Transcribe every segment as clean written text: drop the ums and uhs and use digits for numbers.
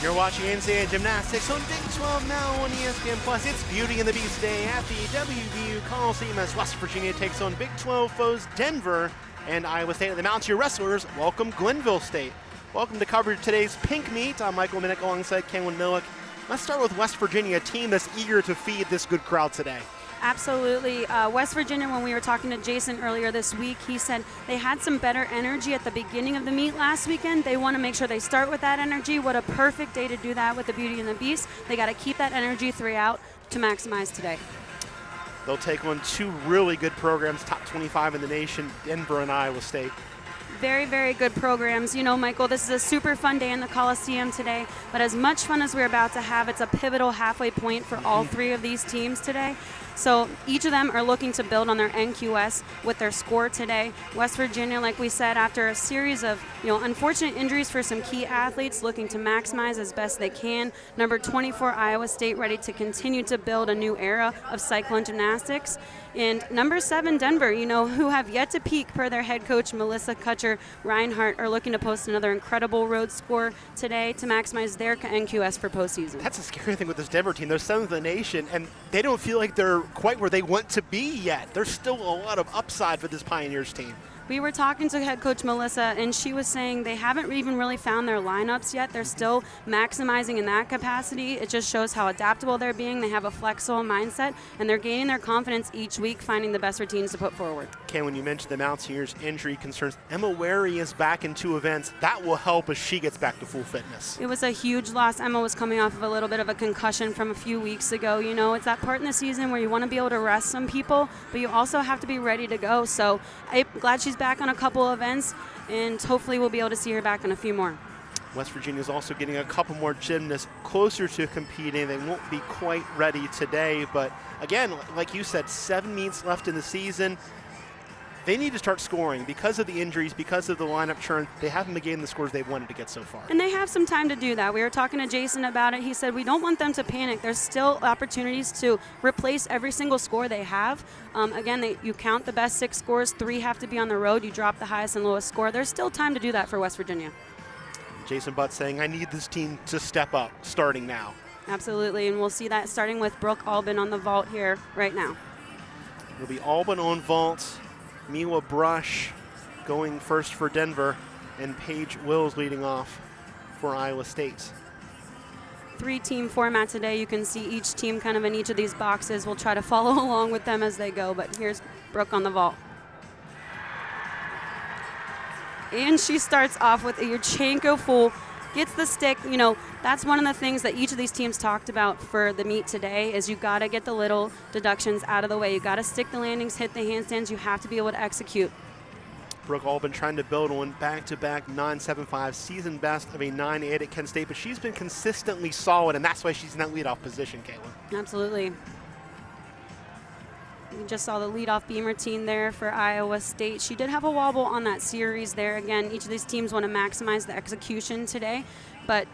You're watching NCAA Gymnastics on Big 12 now on ESPN Plus. It's Beauty and the Beast Day at the WVU Coliseum as West Virginia takes on Big 12 foes Denver and Iowa State. The Mountaineer wrestlers welcome Glenville State. Welcome to cover today's pink meet. I'm Michael Minnick alongside Kenwin Millick. Let's start with West Virginia, a team that's eager to feed this good crowd today. Absolutely. West Virginia, when we were talking to Jason earlier this week, he said they had some better energy at the beginning of the meet last weekend. They want to make sure they start with that energy. What a perfect day to do that with the Beauty and the Beast. They got to keep that energy throughout to maximize today. They'll take on two really good programs, top 25 in the nation, Denver and Iowa State. Very, very good programs. You know, Michael, this is a super fun day in the Coliseum today, but as much fun as we're about to have, it's a pivotal halfway point for all three of these teams today. So each of them are looking to build on their NQS with their score today. West Virginia, like we said, after a series of unfortunate injuries for some key athletes, looking to maximize as best they can. Number 24, Iowa State, ready to continue to build a new era of cyclone gymnastics. And number 7, Denver, who have yet to peak per their head coach, Melissa Kutcher-Reinhardt, are looking to post another incredible road score today to maximize their NQS for postseason. That's a scary thing with this Denver team. They're 7th in the nation, and they don't feel like they're quite where they want to be yet. There's still a lot of upside for this Pioneers team. We were talking to head coach Melissa, and she was saying they haven't even really found their lineups yet. They're still maximizing in that capacity. It just shows how adaptable they're being. They have a flexible mindset, and they're gaining their confidence each week, finding the best routines to put forward. Ken, when you mentioned the Mountaineers' injury concerns, Emma Wary is back in 2 events. That will help as she gets back to full fitness. It was a huge loss. Emma was coming off of a little bit of a concussion from a few weeks ago. It's that part in the season where you want to be able to rest some people, but you also have to be ready to go. So I'm glad she's back on a couple events, and hopefully we'll be able to see her back on a few more. West Virginia is also getting a couple more gymnasts closer to competing. They won't be quite ready today, but again, like you said, 7 meets left in the season. They need to start scoring because of the injuries, because of the lineup churn. They haven't been getting the scores they've wanted to get so far. And they have some time to do that. We were talking to Jason about it. He said we don't want them to panic. There's still opportunities to replace every single score they have. Again, you count the best 6 scores. 3 have to be on the road. You drop the highest and lowest score. There's still time to do that for West Virginia. Jason Butt saying, I need this team to step up starting now. Absolutely, and we'll see that starting with Brooke Albin on the vault here right now. It'll be Albin on vault. Mila Brush going first for Denver, and Paige Wills leading off for Iowa State. 3-team format today. You can see each team kind of in each of these boxes. We'll try to follow along with them as they go, but here's Brooke on the vault. And she starts off with a Yurchenko full, gets the stick. That's one of the things that each of these teams talked about for the meet today is you got to get the little deductions out of the way. You got to stick the landings, hit the handstands. You have to be able to execute. Brooke Albin trying to build on back-to-back 9.75, season best of a 9.8 at Kent State, but she's been consistently solid, and that's why she's in that leadoff position, Caitlin. Absolutely. We just saw the leadoff beam routine there for Iowa State. She did have a wobble on that series there. Again, each of these teams want to maximize the execution today, but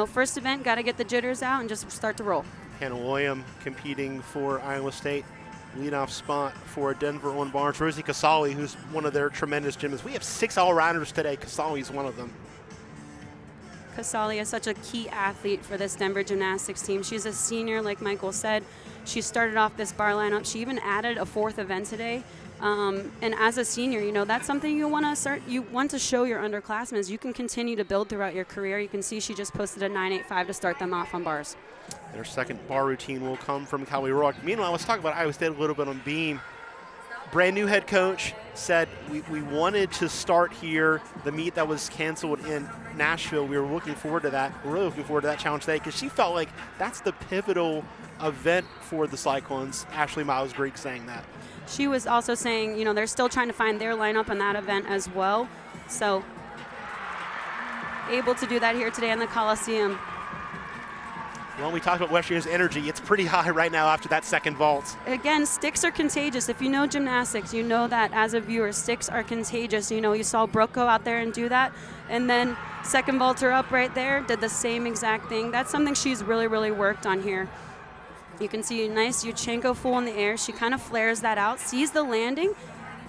first event, got to get the jitters out and just start to roll. Hannah William competing for Iowa State. Leadoff spot for Denver on bars. Rosie Casali, who's one of their tremendous gymnasts. We have 6 all-rounders today. Casali's one of them. Casali is such a key athlete for this Denver gymnastics team. She's a senior, like Michael said. She started off this bar lineup. She even added a 4th event today. And as a senior, that's something you want to show your underclassmen is you can continue to build throughout your career. You can see she just posted a 9.85 to start them off on bars. Their second bar routine will come from Callie Rourke. Meanwhile, let's talk about Iowa State a little bit on beam. Brand new head coach said we wanted to start here. The meet that was canceled in Nashville, we were looking forward to that. We're really looking forward to that challenge today because she felt like that's the pivotal event for the Cyclones. Ashley Miles-Greek saying that. She was also saying, they're still trying to find their lineup in that event as well. So able to do that here today in the Coliseum. Well, we talked about West Virginia's energy. It's pretty high right now after that second vault. Again, sticks are contagious. If you know gymnastics, you know that as a viewer, sticks are contagious. You saw Brooke go out there and do that. And then second vaulter up right there did the same exact thing. That's something she's really, really worked on here. You can see a nice Yurchenko full in the air. She kind of flares that out, sees the landing,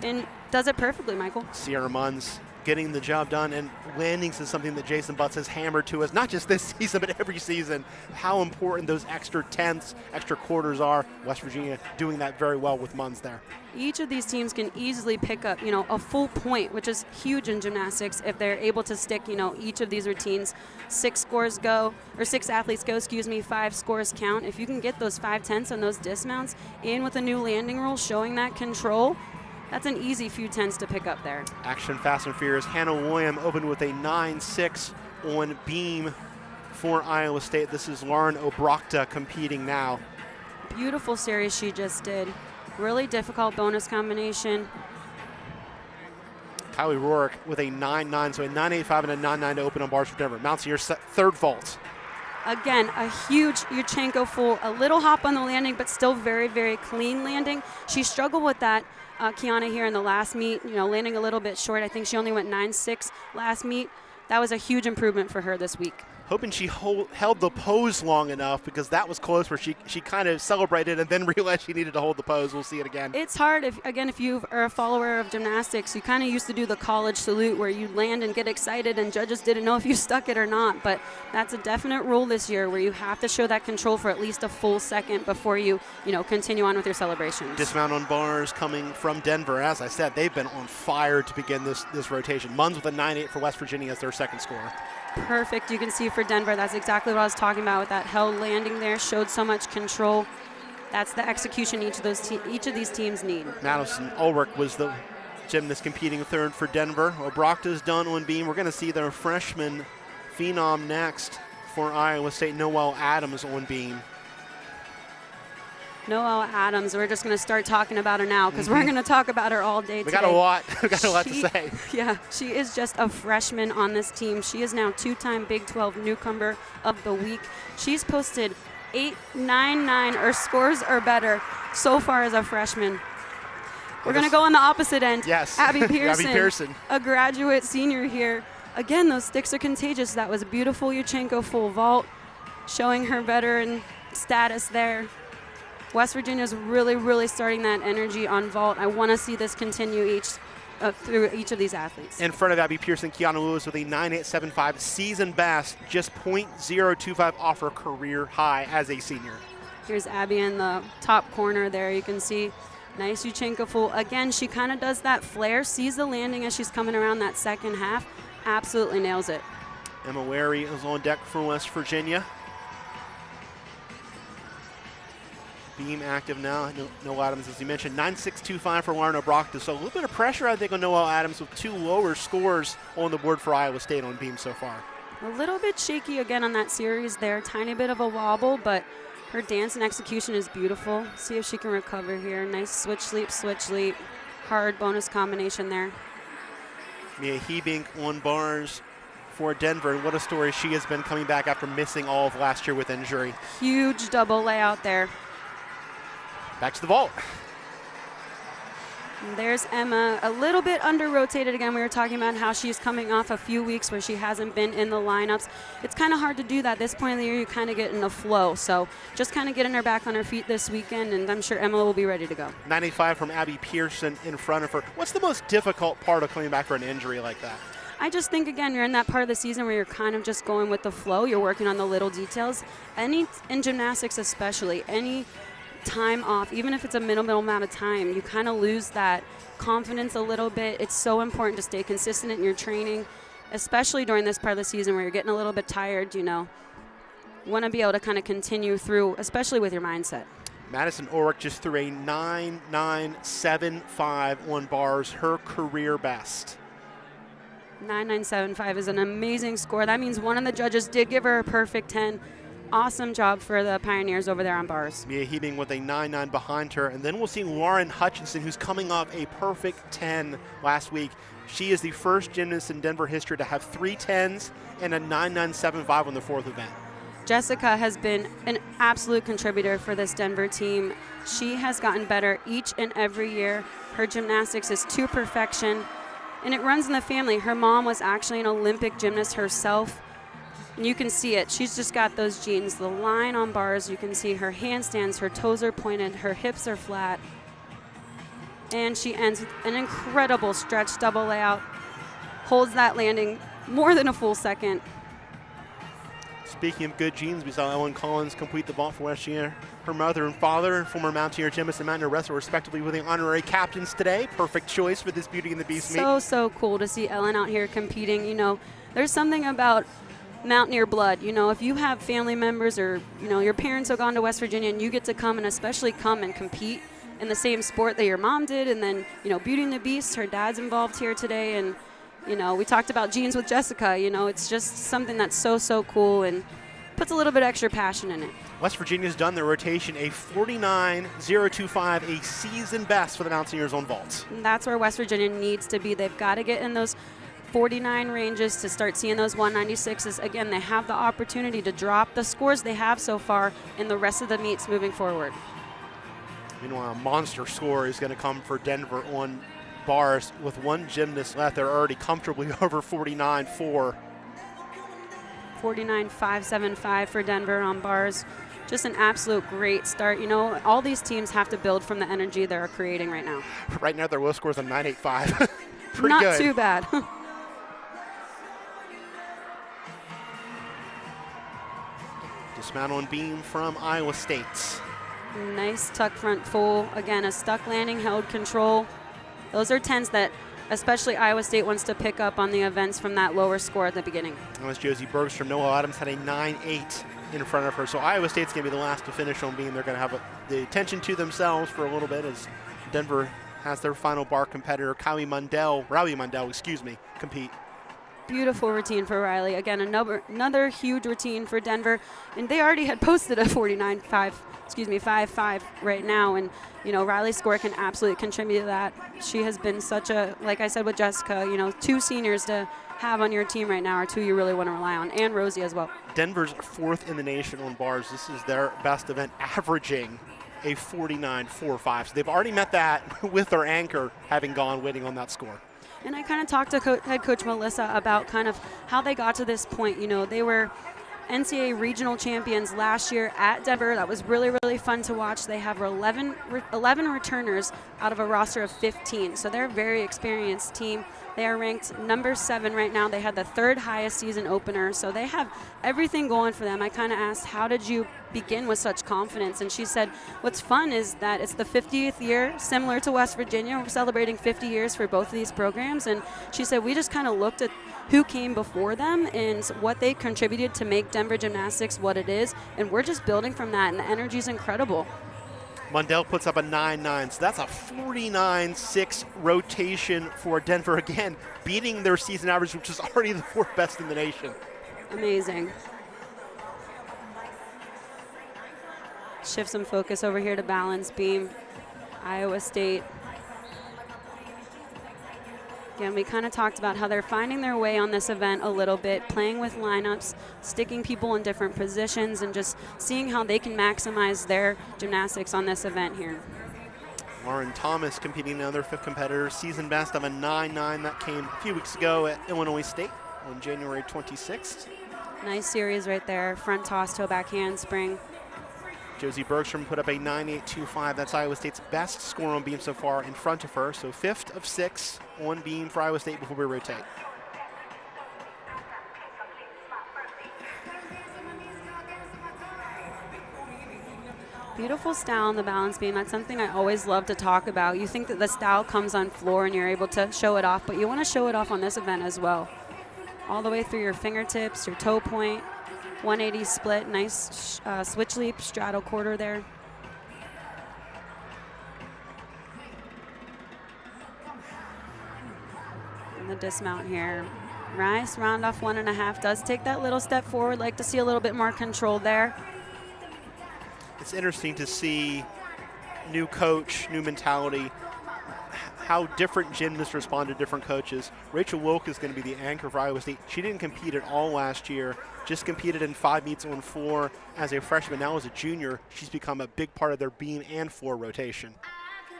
and does it perfectly, Michael. Sierra Munns getting the job done, and landings is something that Jason Butts has hammered to us, not just this season, but every season, how important those extra tenths, extra quarters are. West Virginia doing that very well with Munns there. Each of these teams can easily pick up, a full point, which is huge in gymnastics if they're able to stick, each of these routines. 6 athletes go, 5 scores count. If you can get those 5/10ths and those dismounts in with a new landing rule showing that control, that's an easy few tenths to pick up there. Action fast and furious. Hannah William opened with a 9.6 on beam for Iowa State. This is Lauren Obrochta competing now. Beautiful series she just did. Really difficult bonus combination. Kylie Rourke with a 9.9, so a 9.85 and a 9.9 to open on bars for Denver. Mounts your third vault. Again, a huge Yurchenko full, a little hop on the landing, but still very, very clean landing. She struggled with that, Kiana, here in the last meet, landing a little bit short. I think she only went 9.6 last meet. That was a huge improvement for her this week. Hoping she held the pose long enough, because that was close where she kind of celebrated and then realized she needed to hold the pose. We'll see it again. It's hard, if you are a follower of gymnastics, you kind of used to do the college salute where you land and get excited and judges didn't know if you stuck it or not, but that's a definite rule this year where you have to show that control for at least a full second before you, continue on with your celebrations. Dismount on bars coming from Denver. As I said, they've been on fire to begin this rotation. Munns with a 9.8 for West Virginia as their second score. Perfect, you can see for Denver. That's exactly what I was talking about with that held landing there. Showed so much control. That's the execution each of these teams need. Madison Ulrich was the gymnast competing third for Denver. Obrochta's done on beam. We're going to see their freshman phenom next for Iowa State, Noelle Adams on beam. Noelle Adams, we're just going to start talking about her now because we're going to talk about her all day today. We got a lot to say. Yeah, she is just a freshman on this team. She is now 2-time Big 12 newcomer of the week. She's posted 8.99 or scores or better so far as a freshman. We're going to go on the opposite end. Yes. Abby Pearson, Abby Pearson, a graduate senior here. Again, those sticks are contagious. That was a beautiful Yurchenko full vault, showing her veteran status there. West Virginia is really, really starting that energy on vault. I want to see this continue through each of these athletes. In front of Abby Pearson, Kiana Lewis with a 9.875 season best, just .025 off her career high as a senior. Here's Abby in the top corner there. You can see nice Yurchenko full. Again, she kind of does that flare, sees the landing as she's coming around that second half. Absolutely nails it. Emma Wary is on deck for West Virginia. Beam active now. Noelle Adams, as you mentioned, 9.625 for Lauren Obrochta. So a little bit of pressure, I think, on Noelle Adams with 2 lower scores on the board for Iowa State on beam so far. A little bit shaky again on that series there. Tiny bit of a wobble, but her dance and execution is beautiful. See if she can recover here. Nice switch leap. Hard bonus combination there. Mia Hebink on bars for Denver, and what a story she has been coming back after missing all of last year with injury. Huge double layout there. Back to the vault. And there's Emma, a little bit under-rotated again. We were talking about how she's coming off a few weeks where she hasn't been in the lineups. It's kind of hard to do that. At this point of the year, you kind of get in a flow. So just kind of getting her back on her feet this weekend, and I'm sure Emma will be ready to go. 95 from Abby Pearson in front of her. What's the most difficult part of coming back for an injury like that? I just think, again, you're in that part of the season where you're kind of just going with the flow. You're working on the little details. In gymnastics especially, any time off, even if it's a minimal amount of time, you kind of lose that confidence a little bit. It's so important to stay consistent in your training, especially during this part of the season where you're getting a little bit tired, want to be able to kind of continue through, especially with your mindset. Madison Ulrich just threw a 9.975 on bars, her career best. 9.975 is an amazing score. That means one of the judges did give her a perfect 10. Awesome job for the Pioneers over there on bars. Mia Hebing with a 9.9 behind her. And then we'll see Lauren Hutchinson, who's coming off a perfect 10 last week. She is the first gymnast in Denver history to have 3 10s and a 9.975 on the 4th event. Jessica has been an absolute contributor for this Denver team. She has gotten better each and every year. Her gymnastics is to perfection, and it runs in the family. Her mom was actually an Olympic gymnast herself. And you can see it. She's just got those genes. The line on bars, you can see her handstands, her toes are pointed, her hips are flat. And she ends with an incredible stretch double layout. holds that landing more than a full second. Speaking of good genes, we saw Ellen Collins complete the vault for West Virginia. Her mother and father, former mountaineer gymnast and mountaineer wrestler, respectively, were the honorary captains today. Perfect choice for this Beauty and the Beast meet. So cool to see Ellen out here competing. You know, there's something about mountaineer blood. You know, if you have family members or, you know, your parents have gone to West Virginia and you get to come and especially come and compete in the same sport that your mom did, and then, you know, Beauty and the Beast, her dad's involved here today, and, you know, we talked about genes with Jessica. You know, it's just something that's so cool and puts a little bit extra passion in it. West Virginia's done their rotation, a 49.025, a season best for the Mountaineers on vaults. And that's where West Virginia needs to be. They've got to get in those 49 ranges to start seeing those 196s. Again, they have the opportunity to drop the scores they have so far in the rest of the meets moving forward. Meanwhile, a monster score is going to come for Denver on bars. With one gymnast left, they're already comfortably over 49.4. 49.575 for Denver on bars. Just an absolute great start. You know, all these teams have to build from the energy they're creating right now. Right now, their low score is a 9.85. Pretty Not good. too bad. Dismantle and beam from Iowa State. Nice tuck front full. Again, a stuck landing, held control. Those are 10s that especially Iowa State wants to pick up on the events from that lower score at the beginning. That was Josie Bergstrom. Noah Adams had a 9.8 in front of her. So Iowa State's going to be the last to finish on beam. They're going to have the attention to themselves for a little bit as Denver has their final bar competitor, Riley Mundell, compete. Beautiful routine for Riley. Again, another huge routine for Denver. And they already had posted a 5.5 right now. And, you know, Riley's score can absolutely contribute to that. She has been such a, like I said with Jessica, you know, 2 seniors to have on your team right now are 2 you really want to rely on, and Rosie as well. Denver's 4th in the nation on bars. This is their best event, averaging a 49.45. So they've already met that with their anchor having gone winning on that score. And I kind of talked to head coach Melissa about kind of how they got to this point. You know, they were NCAA regional champions last year at Denver. That was really fun to watch. They have 11 returners out of a roster of 15. So they're a very experienced team. They are ranked number 7 right now. They had the 3rd highest season opener. So they have everything going for them. I kind of asked, how did you begin with such confidence? And she said, what's fun is that it's the 50th year, similar to West Virginia. We're celebrating 50 years for both of these programs. And she said, we just kind of looked at who came before them and what they contributed to make Denver Gymnastics what it is. And we're just building from that, and the energy is incredible. Mundell puts up a 9.9, so that's a 49.6 rotation for Denver, again, beating their season average, which is already the 4th best in the nation. Amazing. Shift some focus over here to balance beam. Iowa State. Again, we kind of talked about how they're finding their way on this event a little bit, playing with lineups, sticking people in different positions, and just seeing how they can maximize their gymnastics on this event here. Lauren Thomas competing, another 5th competitor, season best of a 9.9. That came a few weeks ago at Illinois State on January 26th. Nice series right there, front toss, toe back handspring. Josie Bergstrom put up a 9.825. That's Iowa State's best score on beam so far in front of her. So 5th of 6 on beam for Iowa State before we rotate. Beautiful style on the balance beam. That's something I always love to talk about. You think that the style comes on floor and you're able to show it off, but you want to show it off on this event as well. All the way through your fingertips, your toe point. 180 split, nice switch leap, straddle quarter there. And the dismount here. Nice round off 1.5. Does take that little step forward. Like to see a little bit more control there. It's interesting to see new coach, new mentality, how different gymnasts respond to different coaches. Rachel Wilk is going to be the anchor for Iowa State. She didn't compete at all last year, just competed in 5 meets on floor as a freshman. Now as a junior, she's become a big part of their beam and floor rotation.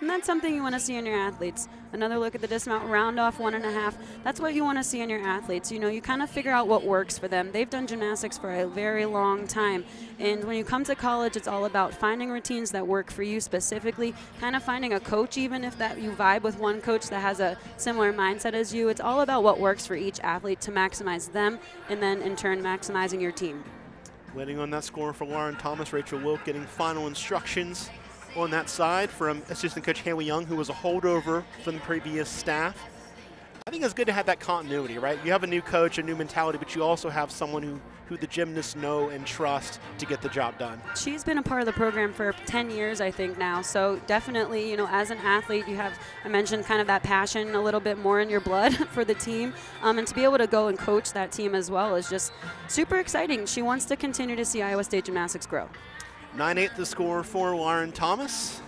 And that's something you want to see in your athletes. Another look at the dismount, round off 1.5. That's what you want to see in your athletes. You know, you kind of figure out what works for them. They've done gymnastics for a very long time. And when you come to college, it's all about finding routines that work for you specifically, kind of finding a coach, even if that you vibe with one coach that has a similar mindset as you. It's all about what works for each athlete to maximize them and then in turn maximizing your team. Waiting on that score for Lauren Thomas, Rachel Wilk getting final instructions on that side from assistant coach Haley Young, who was a holdover from the previous staff. I think it's good to have that continuity, right? You have a new coach, a new mentality, but you also have someone who the gymnasts know and trust to get the job done. She's been a part of the program for 10 years, I think, now. So definitely, you know, as an athlete, you have, I mentioned, kind of that passion a little bit more in your blood for the team. And to be able to go and coach that team as well is just super exciting. She wants to continue to see Iowa State gymnastics grow. 9-8 the score for Lauren Thomas.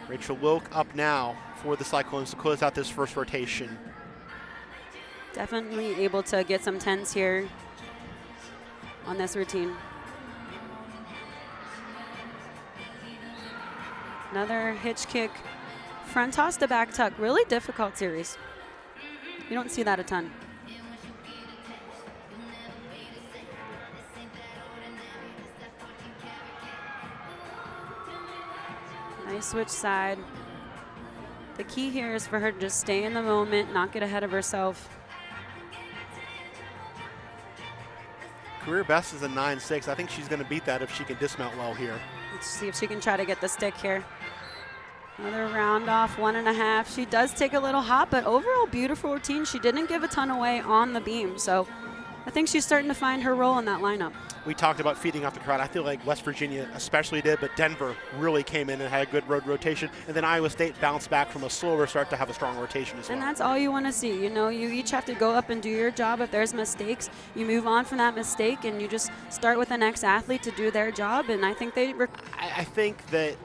Rachel Wilk up now for the Cyclones to close out this first rotation. Definitely able to get some 10s here on this routine. Another hitch kick, front toss to back tuck. Really difficult series. You don't see that a ton. Nice switch side. The key here is for her to just stay in the moment, not get ahead of herself. Career best is a 9.6. I think she's going to beat that if she can dismount well here. Let's see if she can try to get the stick here. Another round off, 1.5. She does take a little hop, but overall beautiful routine. She didn't give a ton away on the beam, so I think she's starting to find her role in that lineup. We talked about feeding off the crowd. I feel like West Virginia especially did, but Denver really came in and had a good road rotation. And then Iowa State bounced back from a slower start to have a strong rotation as well. And that's all you want to see. You know, you each have to go up and do your job. If there's mistakes, you move on from that mistake and you just start with the next athlete to do their job. And I think I think that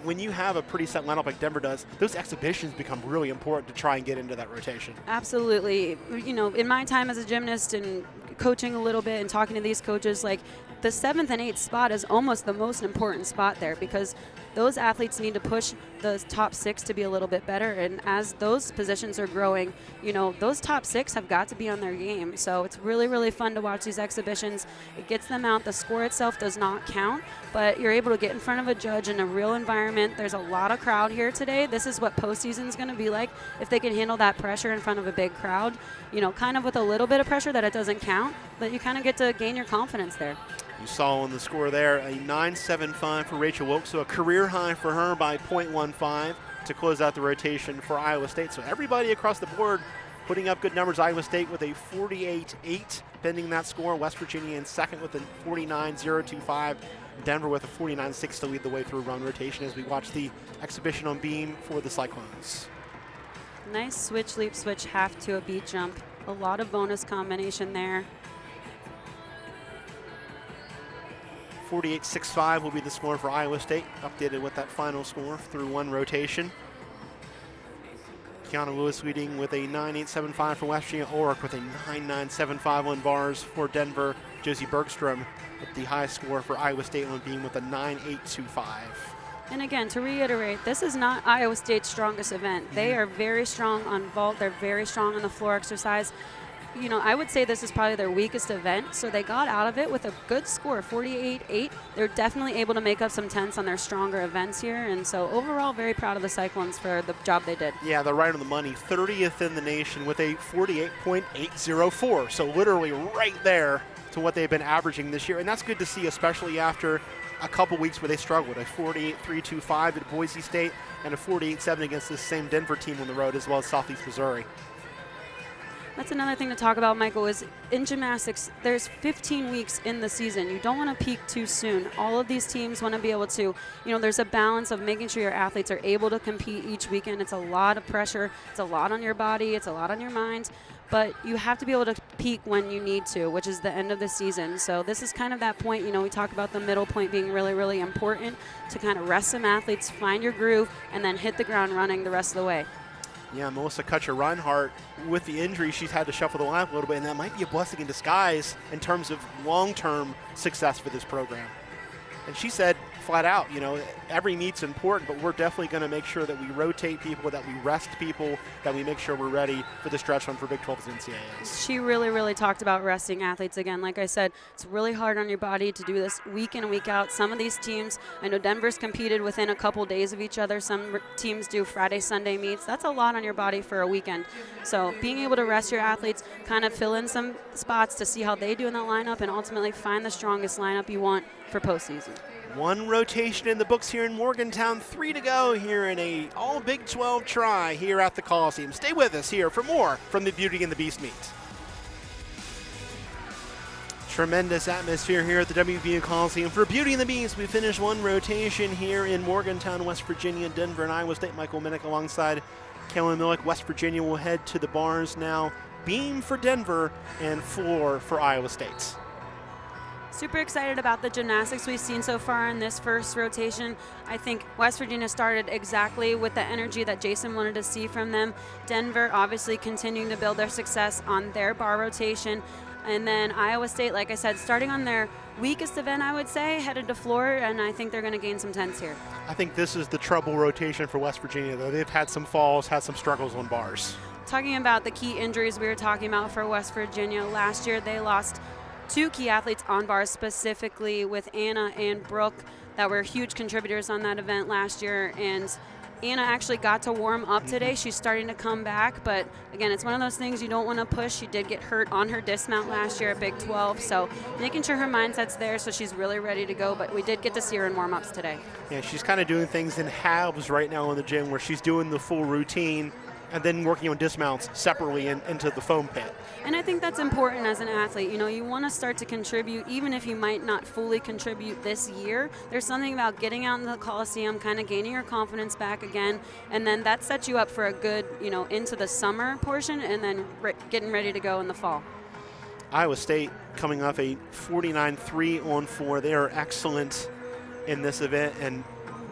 when you have a pretty set lineup like Denver does, those exhibitions become really important to try and get into that rotation. Absolutely. You know, in my time as a gymnast and coaching a little bit and talking to these coaches, like the 7th and 8th spot is almost the most important spot there because those athletes need to push the top 6 to be a little bit better. And as those positions are growing, you know, those top 6 have got to be on their game. So it's really, really fun to watch these exhibitions. It gets them out. The score itself does not count, but you're able to get in front of a judge in a real environment. There's a lot of crowd here today. This is what postseason is going to be like if they can handle that pressure in front of a big crowd, you know, kind of with a little bit of pressure that it doesn't count, but you kind of get to gain your confidence there. You saw on the score there a 9.75 for Rachel Wilk, so a career high for her by 0.15 to close out the rotation for Iowa State. So everybody across the board putting up good numbers. Iowa State with a 48.8, bending that score. West Virginia in second with a 49.025. Denver with a 49.6 to lead the way through run rotation as we watch the exhibition on beam for the Cyclones. Nice switch, leap, switch, half to a beat jump. A lot of bonus combination there. 48.65 will be the score for Iowa State, updated with that final score through one rotation. Kiana Lewis leading with a 9.875 for West Virginia. Ulrich with a 9.975 on bars for Denver. Josie Bergstrom with the high score for Iowa State on beam with a 9.825. And again, to reiterate, this is not Iowa State's strongest event. They are very strong on vault. They're very strong on the floor exercise. You know, I would say this is probably their weakest event, so they got out of it with a good score, 48.8. They're definitely able to make up some tenths on their stronger events here, and so overall very proud of the Cyclones for the job they did. Yeah, they're right on the money, 30th in the nation with a 48.804, so literally right there to what they've been averaging this year, and that's good to see, especially after a couple weeks where they struggled, a 48.325 at Boise State and a 48.7 against this same Denver team on the road, as well as Southeast Missouri. That's another thing to talk about, Michael, is in gymnastics, there's 15 weeks in the season. You don't want to peak too soon. All of these teams want to be able to, you know, there's a balance of making sure your athletes are able to compete each weekend. It's a lot of pressure. It's a lot on your body. It's a lot on your mind. But you have to be able to peak when you need to, which is the end of the season. So this is kind of that point, you know, we talk about the middle point being really, really important to kind of rest some athletes, find your groove, and then hit the ground running the rest of the way. Yeah, Melissa Kutcher-Reinhardt, with the injury, she's had to shuffle the lineup a little bit, and that might be a blessing in disguise in terms of long-term success for this program. And she said flat out, every meet's important, but we're definitely going to make sure that we rotate people, that we rest people, that we make sure we're ready for the stretch run for Big 12's NCAAs. She really, really talked about resting athletes again. Like I said, it's really hard on your body to do this week in and week out. Some of these teams, I know Denver's competed within a couple days of each other. Some teams do Friday, Sunday meets. That's a lot on your body for a weekend. So being able to rest your athletes, kind of fill in some spots to see how they do in that lineup, and ultimately find the strongest lineup you want for postseason. One rotation in the books here in Morgantown, 3 to go here in a all Big 12 try here at the Coliseum. Stay with us here for more from the Beauty and the Beast meet. Tremendous atmosphere here at the WVU Coliseum for Beauty and the Beast. We finish one rotation here in Morgantown, West Virginia, Denver, and Iowa State. Michael Minnick alongside Kalen Millick. West Virginia will head to the bars now. Beam for Denver and floor for Iowa State. Super excited about the gymnastics we've seen so far in this first rotation. I think West Virginia started exactly with the energy that Jason wanted to see from them. Denver obviously continuing to build their success on their bar rotation. And then Iowa State, like I said, starting on their weakest event, I would say, headed to floor, and I think they're going to gain some tenths here. I think this is the trouble rotation for West Virginia, though. They've had some falls, had some struggles on bars. Talking about the key injuries we were talking about for West Virginia, last year they lost 2 key athletes on bars, specifically with Anna and Brooke, that were huge contributors on that event last year. And Anna actually got to warm up today. She's starting to come back, but again, it's one of those things you don't want to push. She did get hurt on her dismount last year at Big 12, so making sure her mindset's there so she's really ready to go, but we did get to see her in warm-ups today. Yeah, she's kind of doing things in halves right now in the gym where she's doing the full routine and then working on dismounts separately into the foam pit. And I think that's important as an athlete. You want to start to contribute, even if you might not fully contribute this year. There's something about getting out in the Coliseum, kind of gaining your confidence back again, and then that sets you up for a good, into the summer portion, and then getting ready to go in the fall. Iowa State coming off a 49-3 on 4. They are excellent in this event, and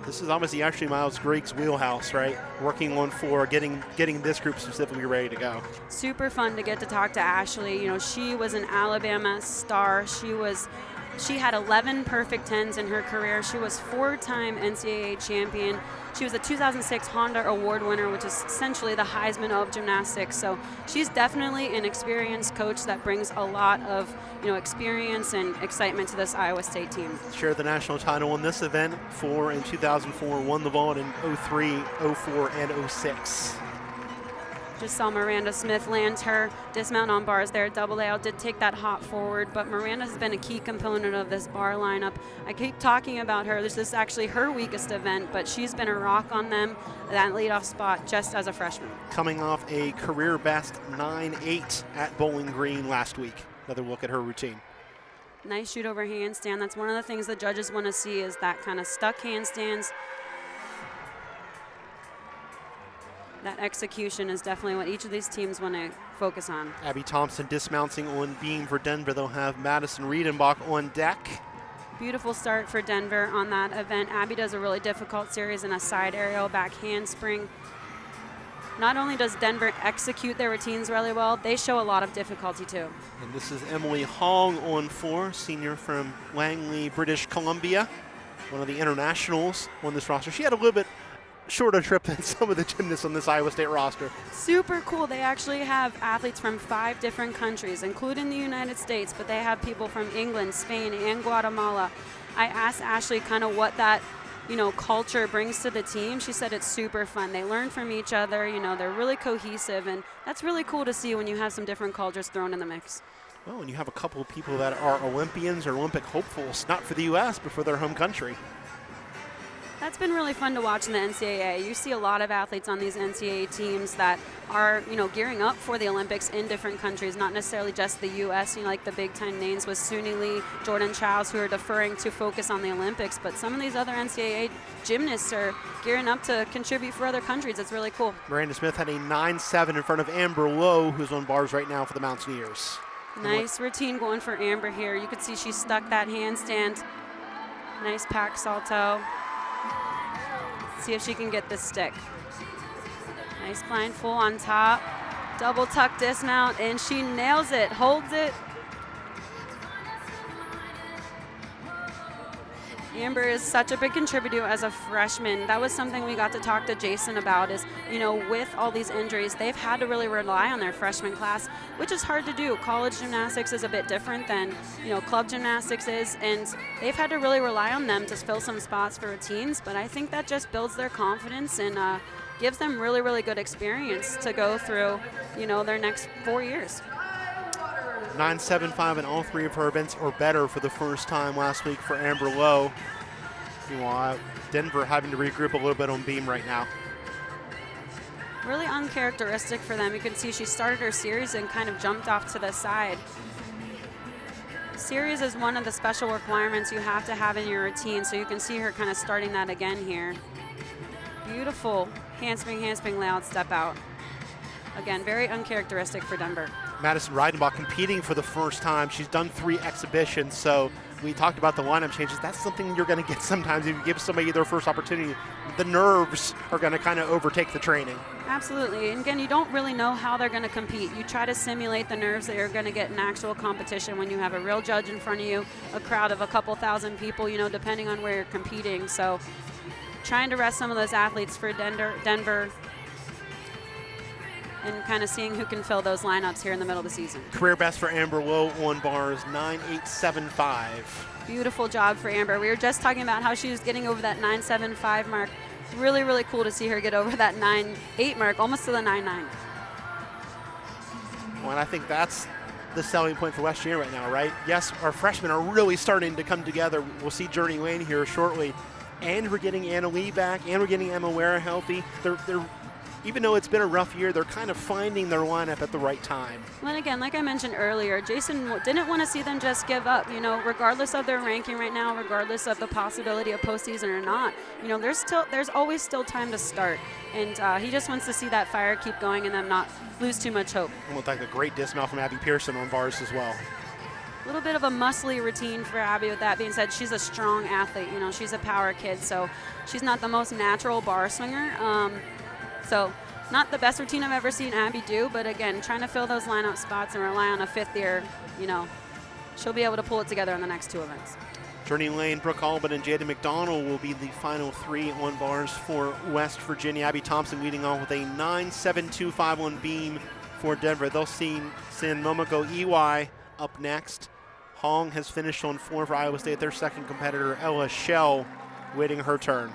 this is obviously actually Miles Greig's wheelhouse, right? Working on 4, getting this group specifically ready to go. Super fun to get to talk to Ashley. She was an Alabama star. She had 11 perfect 10s in her career. She was 4-time NCAA champion. She was a 2006 Honda Award winner, which is essentially the Heisman of gymnastics. So she's definitely an experienced coach that brings a lot of experience and excitement to this Iowa State team. Shared the national title in this event in 2004, won the vault in 03, 04, and 06. Just saw Miranda Smith land her dismount on bars there at double A. Did take that hop forward, but Miranda has been a key component of this bar lineup. I keep talking about her. This is actually her weakest event, but she's been a rock on them, that leadoff spot, just as a freshman. Coming off a career best 9.8 at Bowling Green last week. Another look at her routine. Nice shoot over handstand. That's one of the things the judges want to see, is that kind of stuck handstands. That execution is definitely what each of these teams want to focus on. Abby Thompson dismounting on beam for Denver. They'll have Madison Riedenbach on deck. Beautiful start for Denver on that event. Abby does a really difficult series in a side aerial back handspring. Not only does Denver execute their routines really well, they show a lot of difficulty too. And this is Emily Hong on 4, senior from Langley, British Columbia. One of the internationals on this roster. She had a little bit shorter trip than some of the gymnasts on this Iowa State roster. Super cool. They actually have athletes from 5 different countries, including the United States, but they have people from England, Spain, and Guatemala. I asked Ashley kind of what that culture brings to the team. She said it's super fun. They learn from each other. They're really cohesive, and that's really cool to see when you have some different cultures thrown in the mix. Well, when you have a couple of people that are Olympians or Olympic hopefuls, not for the U.S., but for their home country. That's been really fun to watch in the NCAA. You see a lot of athletes on these NCAA teams that are, gearing up for the Olympics in different countries, not necessarily just the U.S., like the big-time names with Suni Lee, Jordan Childs, who are deferring to focus on the Olympics. But some of these other NCAA gymnasts are gearing up to contribute for other countries. It's really cool. Miranda Smith had a 9.7 in front of Amber Lowe, who's on bars right now for the Mountaineers. Nice routine going for Amber here. You could see she stuck that handstand. Nice pack salto. See if she can get this stick. Nice blind full on top. Double tuck dismount, and she nails it, holds it. Amber is such a big contributor as a freshman. That was something we got to talk to Jason about is, with all these injuries, they've had to really rely on their freshman class, which is hard to do. College gymnastics is a bit different than, club gymnastics is, and they've had to really rely on them to fill some spots for routines, but I think that just builds their confidence and gives them really, really good experience to go through, their next 4 years. 9.75 in all three of her events or better for the first time last week for Amber Lowe. Meanwhile, Denver having to regroup a little bit on beam right now. Really uncharacteristic for them. You can see she started her series and kind of jumped off to the side. Series is one of the special requirements you have to have in your routine, so you can see her kind of starting that again here. Beautiful handspring layout step out. Again, very uncharacteristic for Denver. Madison Reidenbach competing for the first time. She's done 3 exhibitions, so we talked about the lineup changes. That's something you're going to get sometimes if you give somebody their first opportunity. The nerves are going to kind of overtake the training. Absolutely. And again, you don't really know how they're going to compete. You try to simulate the nerves that you're going to get in actual competition when you have a real judge in front of you, a crowd of a couple thousand people, depending on where you're competing. So trying to rest some of those athletes for Denver and kind of seeing who can fill those lineups here in the middle of the season. Career best for Amber Lowe on bars, 9.875. Beautiful job for Amber. We were just talking about how she was getting over that 9.75 mark. Really, really cool to see her get over that 9.8 mark, almost to the 9.9. Well, and I think that's the selling point for West Virginia right now, right? Yes, our freshmen are really starting to come together. We'll see Journey Lane here shortly. And we're getting Anna Lee back, and we're getting Emma Ware healthy. They're even though it's been a rough year, they're kind of finding their lineup at the right time. Well, again, like I mentioned earlier, Jason didn't want to see them just give up. Regardless of their ranking right now, regardless of the possibility of postseason or not, there's always still time to start. And he just wants to see that fire keep going and them not lose too much hope. And we'll take a great dismount from Abby Pearson on bars as well. A little bit of a muscly routine for Abby. With that being said, she's a strong athlete. She's a power kid, so she's not the most natural bar swinger. So not the best routine I've ever seen Abby do, but again, trying to fill those lineup spots and rely on a fifth year, she'll be able to pull it together in the next 2 events. Journey Lane, Brooke Albin, and Jada McDonald will be the final 3 on bars for West Virginia. Abby Thompson leading off with a 9.725 on beam for Denver. They'll send Momoko Iwai up next. Hong has finished on 4 for Iowa State. Their second competitor, Ella Shell, waiting her turn.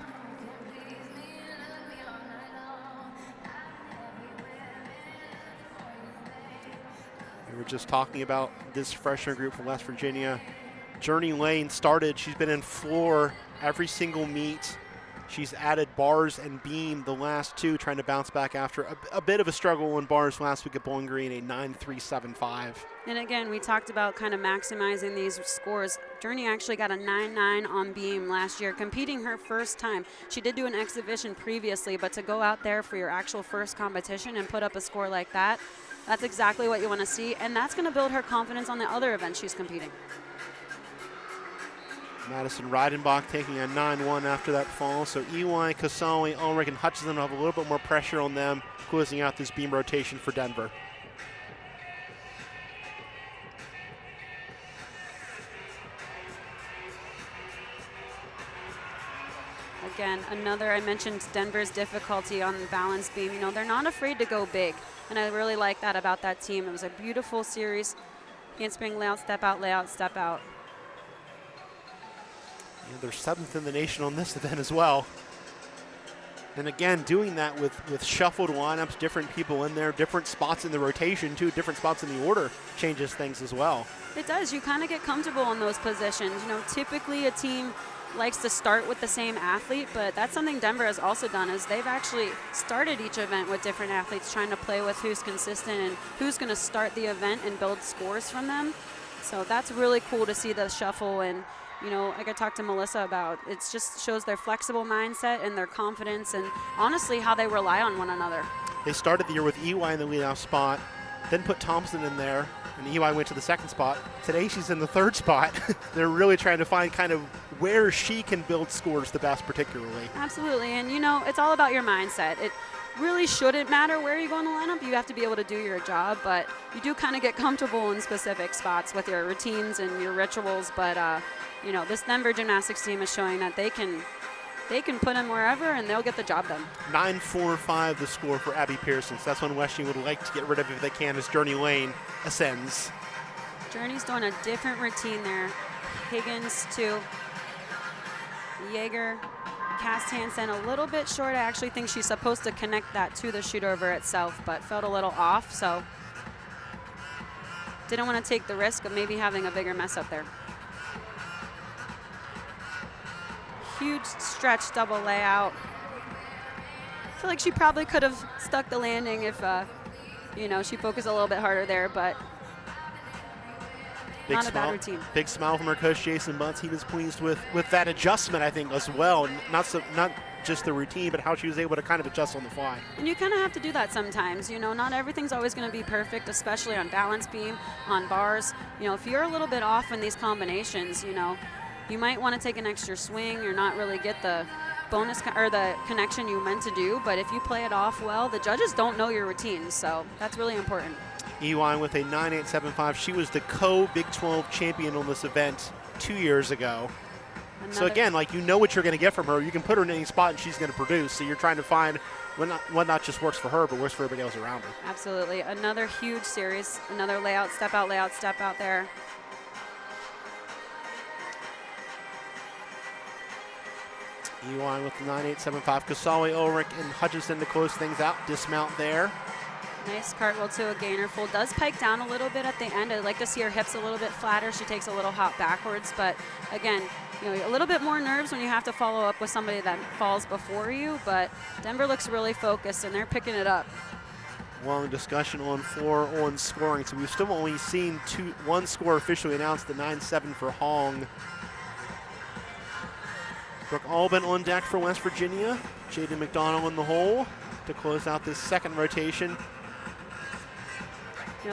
We were just talking about this freshman group from West Virginia. Journey Lane started. She's been in floor every single meet. She's added bars and beam the last 2, trying to bounce back after a bit of a struggle in bars last week at Bowling Green, a 9.375. And again, we talked about kind of maximizing these scores. Journey actually got a 9.9 on beam last year, competing her first time. She did do an exhibition previously, but to go out there for your actual first competition and put up a score like that, that's exactly what you want to see, and that's going to build her confidence on the other events she's competing. Madison Reidenbach taking a 9-1 after that fall. So Iwai, Kasali, Ulrich, and Hutchinson have a little bit more pressure on them, closing out this beam rotation for Denver. Again, I mentioned Denver's difficulty on the balance beam. They're not afraid to go big, and I really like that about that team. It was a beautiful series. Handspring layout, step out, layout, step out. Yeah, they're 7th in the nation on this event as well. And again, doing that with shuffled lineups, different people in there, different spots in the rotation too, different spots in the order changes things as well. It does. You kind of get comfortable in those positions. Typically a team likes to start with the same athlete, but that's something Denver has also done is they've actually started each event with different athletes, trying to play with who's consistent and who's going to start the event and build scores from them. So that's really cool to see the shuffle, and like I talked to Melissa about, it just shows their flexible mindset and their confidence and honestly how they rely on one another. They started the year with Iwai in the leadoff spot, then put Thompson in there, and Iwai went to the 2nd spot. Today she's in the 3rd spot. They're really trying to find kind of where she can build scores the best particularly. Absolutely, and it's all about your mindset. really shouldn't matter where you go in the lineup. You have to be able to do your job, but you do kind of get comfortable in specific spots with your routines and your rituals. But this Denver gymnastics team is showing that they can put them wherever and they'll get the job done. 9-4-5 the score for Abby Pearson. So that's one Western would like to get rid of if they can as Journey Lane ascends. Journey's doing a different routine there. Higgins to Jaeger. Cast handstand a little bit short. I actually think she's supposed to connect that to the shoot over itself, but felt a little off, so didn't want to take the risk of maybe having a bigger mess up there. Huge stretch double layout. I feel like she probably could have stuck the landing if she focused a little bit harder there, but not a bad routine. Big smile from her coach, Jason Butts. He was pleased with that adjustment, I think, as well. Not just the routine, but how she was able to kind of adjust on the fly. And you kind of have to do that sometimes. Not everything's always going to be perfect, especially on balance beam, on bars. If you're a little bit off in these combinations, you might want to take an extra swing or not really get the bonus or the connection you meant to do. But if you play it off well, the judges don't know your routines, so that's really important. EY with a 9.875. She was the co-Big 12 champion on this event 2 years ago. So again, what you're going to get from her. You can put her in any spot and she's going to produce. So you're trying to find what not just works for her, but works for everybody else around her. Absolutely. Another huge series. Another layout, step out there. EY with the 9.875. Casali, Ulrich, and Hutchinson to close things out. Dismount there. Nice cartwheel to a gainer full. Does pike down a little bit at the end. I'd like to see her hips a little bit flatter. She takes a little hop backwards, but again, a little bit more nerves when you have to follow up with somebody that falls before you, but Denver looks really focused and they're picking it up. Long discussion on floor on scoring, so we've still only seen one score officially announced, the 9-7 for Hong. Brooke Albin on deck for West Virginia. Jaden McDonald in the hole to close out this second rotation.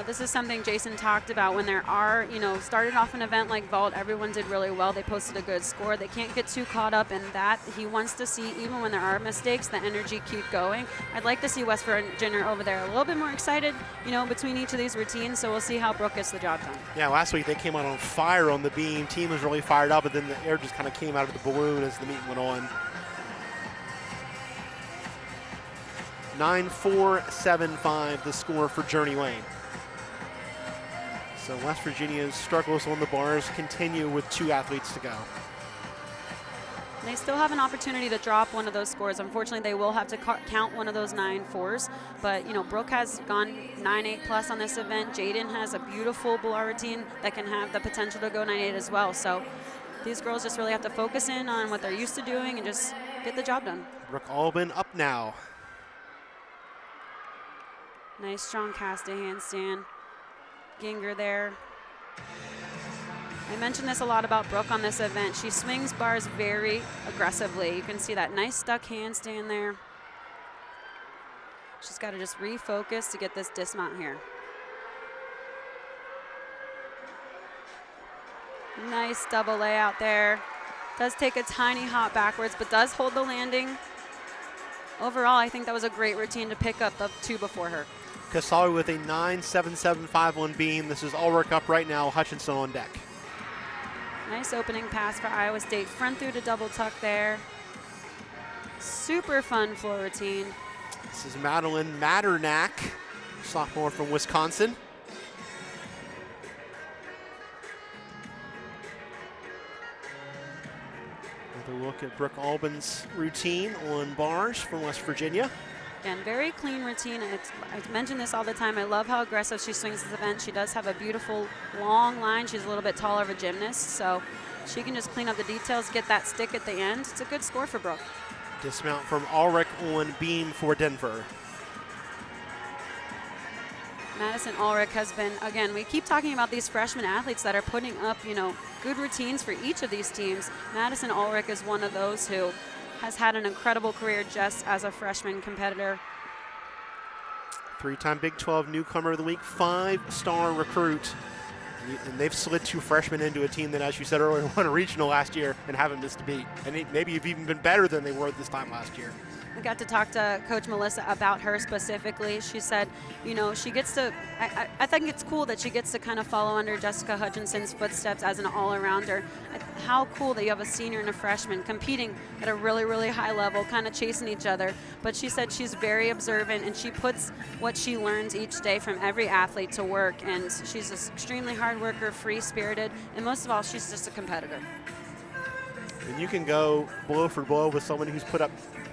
This is something Jason talked about when there are, started off an event like vault, everyone did really well. They posted a good score. They can't get too caught up in that. He wants to see, even when there are mistakes, the energy keep going. I'd like to see West Virginia over there a little bit more excited, between each of these routines. So we'll see how Brooke gets the job done. Yeah, last week they came out on fire on the beam. Team was really fired up, but then the air just kind of came out of the balloon as the meeting went on. 9-4-7-5 the score for Journey Lane. So West Virginia's struggles on the bars continue with 2 athletes to go. They still have an opportunity to drop one of those scores. Unfortunately, they will have to count one of those 9-4s. But, Brooke has gone 9-8 plus on this event. Jaden has a beautiful bar routine that can have the potential to go 9-8 as well. So these girls just really have to focus in on what they're used to doing and just get the job done. Brooke Albin up now. Nice strong cast to handstand. Ginger there. I mentioned this a lot about Brooke on this event. She swings bars very aggressively. You can see that nice stuck handstand there. She's got to just refocus to get this dismount here. Nice double layout there. Does take a tiny hop backwards, but does hold the landing. Overall, I think that was a great routine to pick up the 2 before her. Casali with a 9.775 on beam. This is Ulrich up right now. Hutchinson on deck. Nice opening pass for Iowa State. Front through to double tuck there. Super fun floor routine. This is Madeline Matternack, sophomore from Wisconsin. Another look at Brooke Albin's routine on bars from West Virginia. Again, very clean routine. I mention this all the time. I love how aggressive she swings this event. She does have a beautiful long line. She's a little bit taller of a gymnast, so she can just clean up the details, get that stick at the end. It's a good score for Brooke. Dismount from Ulrich on beam for Denver. Madison Ulrich has been, again, we keep talking about these freshman athletes that are putting up, good routines for each of these teams. Madison Ulrich is one of those who has had an incredible career just as a freshman competitor. 3-time Big 12 Newcomer of the Week, 5-star recruit. And they've slid 2 freshmen into a team that, as you said earlier, won a regional last year and haven't missed a beat. And maybe have even been better than they were this time last year. I got to talk to Coach Melissa about her specifically. She said, you know, she gets to, I think it's cool that she gets to kind of follow under Jessica Hutchinson's footsteps as an all-arounder. How cool that you have a senior and a freshman competing at a really, really high level, kind of chasing each other. But she said she's very observant, and she puts what she learns each day from every athlete to work. And she's an extremely hard worker, free-spirited, and most of all, she's just a competitor. And you can go blow for blow with someone who's put up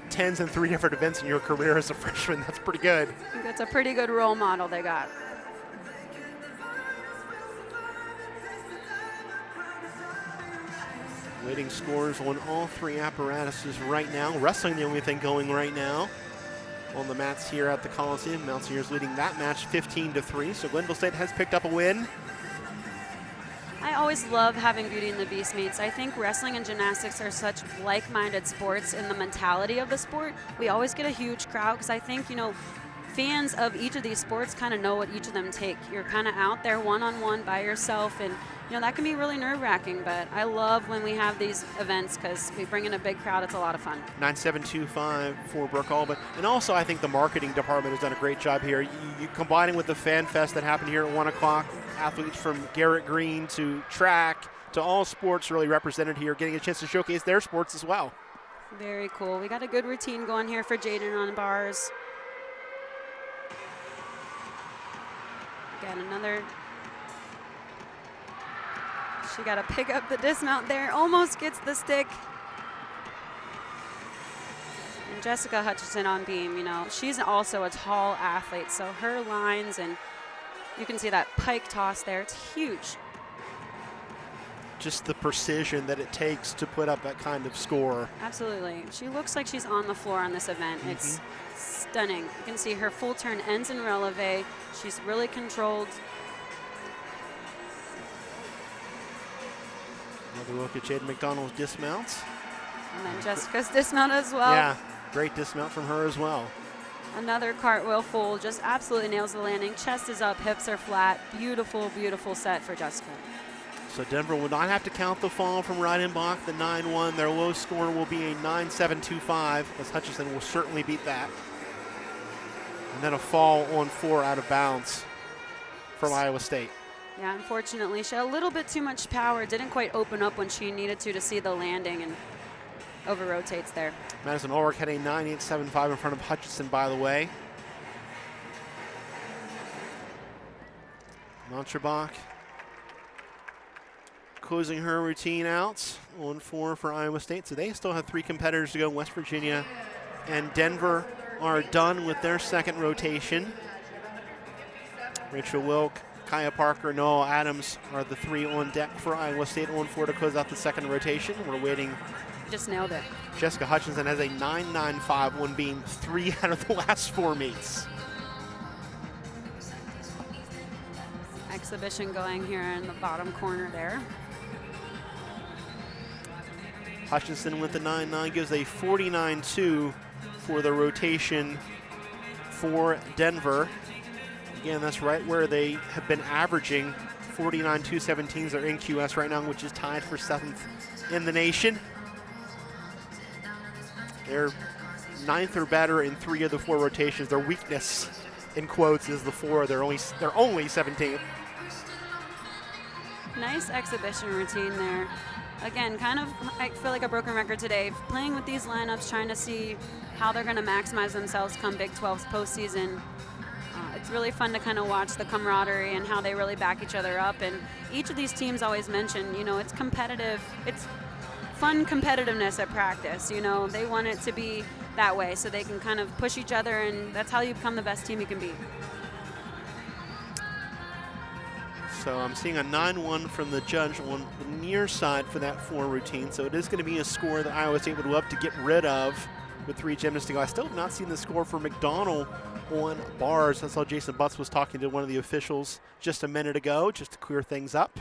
tens in 3 different events in your career as a freshman. That's pretty good. I think that's a pretty good role model they got. Waiting scores on all 3 apparatuses right now. Wrestling the only thing going right now on the mats here at the Coliseum. Mountaineers leading that match 15-3. So Glenville State has picked up a win. I always love having Beauty and the Beast meets. I think wrestling and gymnastics are such like-minded sports in the mentality of the sport. We always get a huge crowd because I think, you know, fans of each of these sports kind of know what each of them take. You're kind of out there one-on-one by yourself, and you know that can be really nerve-wracking, but I love when we have these events because we bring in a big crowd. It's a lot of fun. 9.725 for Brooke Albert. And also I think the marketing department has done a great job here. You combining with the Fan Fest that happened here at 1 o'clock, athletes from Garrett Green to track to all sports really represented here, getting a chance to showcase their sports as well. Very cool. We got a good routine going here for Jaden on bars. Again, another. She got to pick up the dismount there. Almost gets the stick. And Jessica Hutchinson on beam, you know, she's also a tall athlete, so her lines, and you can see that pike toss there. It's huge. Just the precision that it takes to put up that kind of score. Absolutely. She looks like she's on the floor on this event. It's stunning. You can see her full turn ends in releve. She's really controlled. Another look at Jaden McDonald's dismounts. And then Jessica's dismount as well. Yeah, great dismount from her as well. Another cartwheel full, just absolutely nails the landing. Chest is up, hips are flat. Beautiful, beautiful set for Jessica. So Denver will not have to count the fall from Reidenbach, the 9-1. Their low score will be a 9.725, as Hutchinson will certainly beat that. And then a fall on 4 out of bounds from Iowa State. Yeah, unfortunately, she had a little bit too much power. Didn't quite open up when she needed to see the landing, and over-rotates there. Madison Ulrich had a 9.875 in front of Hutchinson, by the way. Montrabach closing her routine out on 4 for Iowa State. So they still have 3 competitors to go. West Virginia and Denver are done with their second rotation. Rachel Wilk, Kaya Parker, Noah Adams are the 3 on deck for Iowa State on 4 to close out the second rotation. We're waiting. Just nailed it. Jessica Hutchinson has a 9.95, one being 3 out of the last 4 meets. Exhibition going here in the bottom corner there. Hutchinson with the 9.9 gives a 49.2 for the rotation for Denver. Again, that's right where they have been averaging. 49.217s are in QS right now, which is tied for 7th in the nation. They're 9th or better in 3 of the 4 rotations. Their weakness, in quotes, is the 4. They're only 17th. Nice exhibition routine there. Again, kind of, I feel like a broken record today. Playing with these lineups, trying to see how they're going to maximize themselves come Big 12's postseason. It's really fun to kind of watch the camaraderie and how they really back each other up. And each of these teams always mention, you know, it's competitive. It's fun competitiveness at practice. You know, they want it to be that way so they can kind of push each other, and that's how you become the best team you can be. So I'm seeing a 9-1 from the judge on the near side for that 4 routine. So it is going to be a score that Iowa State would love to get rid of with 3 gymnasts to go. I still have not seen the score for McDonald on bars. I saw Jason Butts was talking to one of the officials just a minute ago just to clear things up.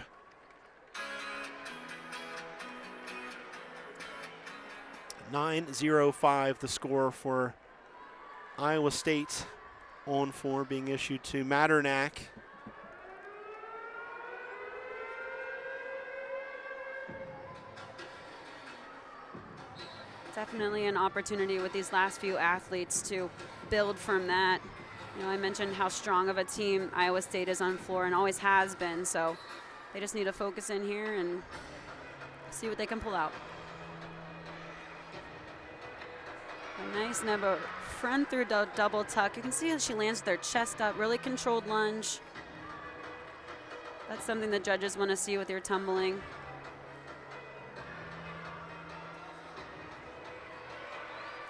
.905 the score for Iowa State on 4 being issued to Matternack. Definitely an opportunity with these last few athletes to build from that. You know, I mentioned how strong of a team Iowa State is on floor and always has been, so they just need to focus in here and see what they can pull out. A nice number front through double tuck. You can see how she lands with her chest up, really controlled lunge. That's something the judges want to see with your tumbling.